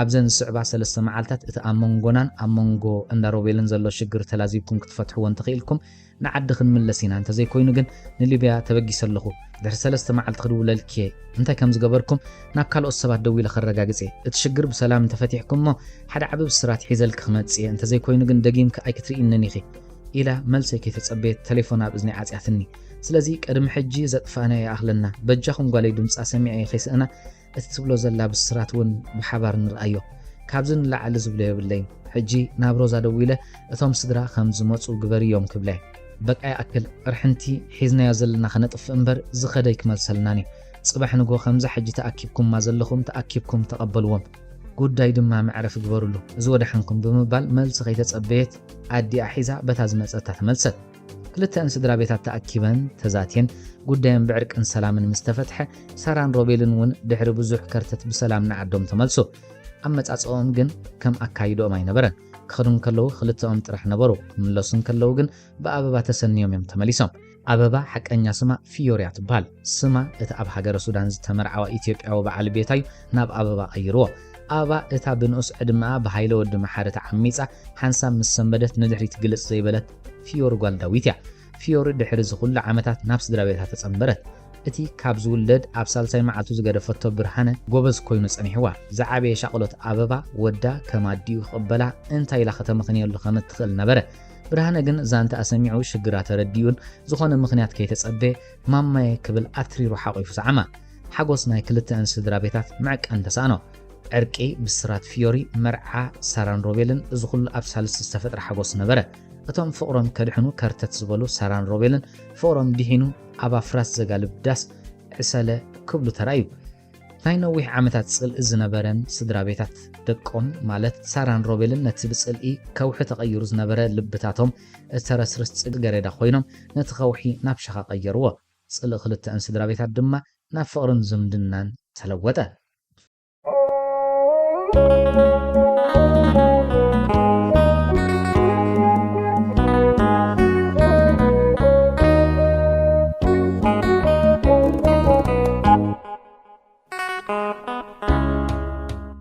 ኣብዘን ዝስዕባ ሰለስተ መዓልታት እቲ ኣመንጎናን ኣመንጎ እንዳ ሮቤልን ዘሎ ሽግር ተላዚብኩም ክትፈትሕዎን ትኽኢልኩም ንዓዲ ክንምለስ ኢና እንተዘይኮይኑ ግን ንሊብያ ተበጊሰለኹ ድሕሪ ሰለስተ መዓልቲ ክድውለልኪ እንታይ ከም ዝገበርኩም ናብ ካልኦት ሰባት ደው ኢለ ከረጋግጽ እቲ ሽግር ብሰላም ተፈቲሕኩምሞ ሓደ ዓቢ ብስራት ሒዘልክ ክመጽእ እንተዘይኮይኑ ግን ደጊምክ ኣይክትርኢነኒ ኢኺ ኢላ መልሰይ ከይተጸበየት ቴሌፎን ኣብ እዝኒ ዓጽያትኒ ስለዚ ቀድሚ ሕጂ ዘጥፋእና ይኣኽለና በጃኹም ጓለይ ድምጻ ሰሚዐ ይኸይስእና እቲ ትብሎ ዘላ ብስራት እውን ብሓባር ንርአዮ ካብዝን ላዕሊ ዝብሎ የብለይን ሕጂ ናብ ሮዛ ደው ኢለ እቶም ስድራ ከም ዝመጹ ግበርዮም ክብለይ በቃይ ኣክል ቅርሕንቲ ሒዝናዮ ዘለና ኸነጥፍእ እምበር ዝኸደይ ክመልሰልናኒ ጽባሕ ንጎ ከምዛ ሕጂ ተኣኪብኩም ማ ዘለኹም ተኣኪብኩም ተቐበልዎም ጉዳይ ድማ መዕረፍ ግበሩሉ እዚ ወደሓንኩም ብምባል መልሲ ከይተጸበየት ኣዲኣ ሒዛ በታ ዝመጸታ ተመልሰት ክልተን ስድራ ቤታት ተኣኪበን ተዛትየን ጉዳየን ብዕርቅን ሰላምን ምስተፈትሐ ሳራን ሮቤልን እውን ድሕሪ ብዙሕ ከርተት ብሰላም ንዓዶም ተመልሶ ኣመጻጽኦም ግን ከም ኣካይዶኦም ኣይነበረን ክኸዱን ከለዉ ክልተኦም ጥራሕ ነበሩ ክምለሱን ከለዉ ግን ብኣበባ ተሰኒዮም እዮም ተመሊሶም አበባ ሓቀኛ ስማ ፊዮርያ ትበሃል ስማ እቲ ኣብ ሃገረ ሱዳን ዝተመርዓዋ ኢትዮጵያዊ በዓል ቤታዩ ናብ አበባ ቀይርዎ አበባ እታ ብንኡስ ዕድማ ብሃይለ ወዲ መሓረት ዓሚጻ ሓንሳብ ምስ ሰንበደት ንድሕሪት ግልጽ ዘይበለት ፊዮር ጓል ዳዊት እያ ፊዮር ድሕሪ ዝኹሉ ዓመታት ናብ ስድራ ቤታ ተጸንበረት እቲ ካብ ዝውለድ ኣብ ሳልሳይ መዓልቱ ዝገደፈቶ ብርሃነ ጎበዝ ኮይኑ ጸኒሕዋ ዝዓበየ ሻቕሎት አበባ ወዳ ከማዲኡ ክቕበላ እንታይ ኢላ ከተመኽንየሉ ከም እትኽእል ነበረ ብርሃነ ግን ዛንታ ኣሰሚዑ ሽግራ ተረዲኡን ዝኾነ ምኽንያት ከይተጸበየ ማማየ ክብል ኣትሪሩ ሓቒፉ ሰዓማ ሓጎስ ናይ ክልተን ስድራ ቤታት ምዕቃን ተሳእኖ ዕርቂ ብስራት ፊዮሪ መርዓ ሳራን ሮቤልን እዚ ኩሉ ኣብ ሳልስ ዝተፈጥረ ሓጎስ ነበረ እቶም ፍቕሮም ከድሕኑ ከርተት ዝበሉ ሳራን ሮቤልን ፍቕሮም ዲሂኑ ኣብ ኣፍራስ ዘጋልብ ዳስ ዕሰለ ክብሉ ተራእዩ። ናይ ነዊሕ ዓመታት ጽልኢ ዝነበረን ስድራ ቤታት ደቆም ማለት ሳራን ሮቤልን ነቲ ብጽልኢ ከውሒ ተቐይሩ ዝነበረ ልብታቶም እተረስርስ ጽገረዳ ኮይኖም ነቲ ከውሒ ናብ ሸኻ ቀየርዎ። ጽልኢ ክልተአን ስድራ ቤታት ድማ ናብ ፍቕርን ዝምድናን ተለወጠ።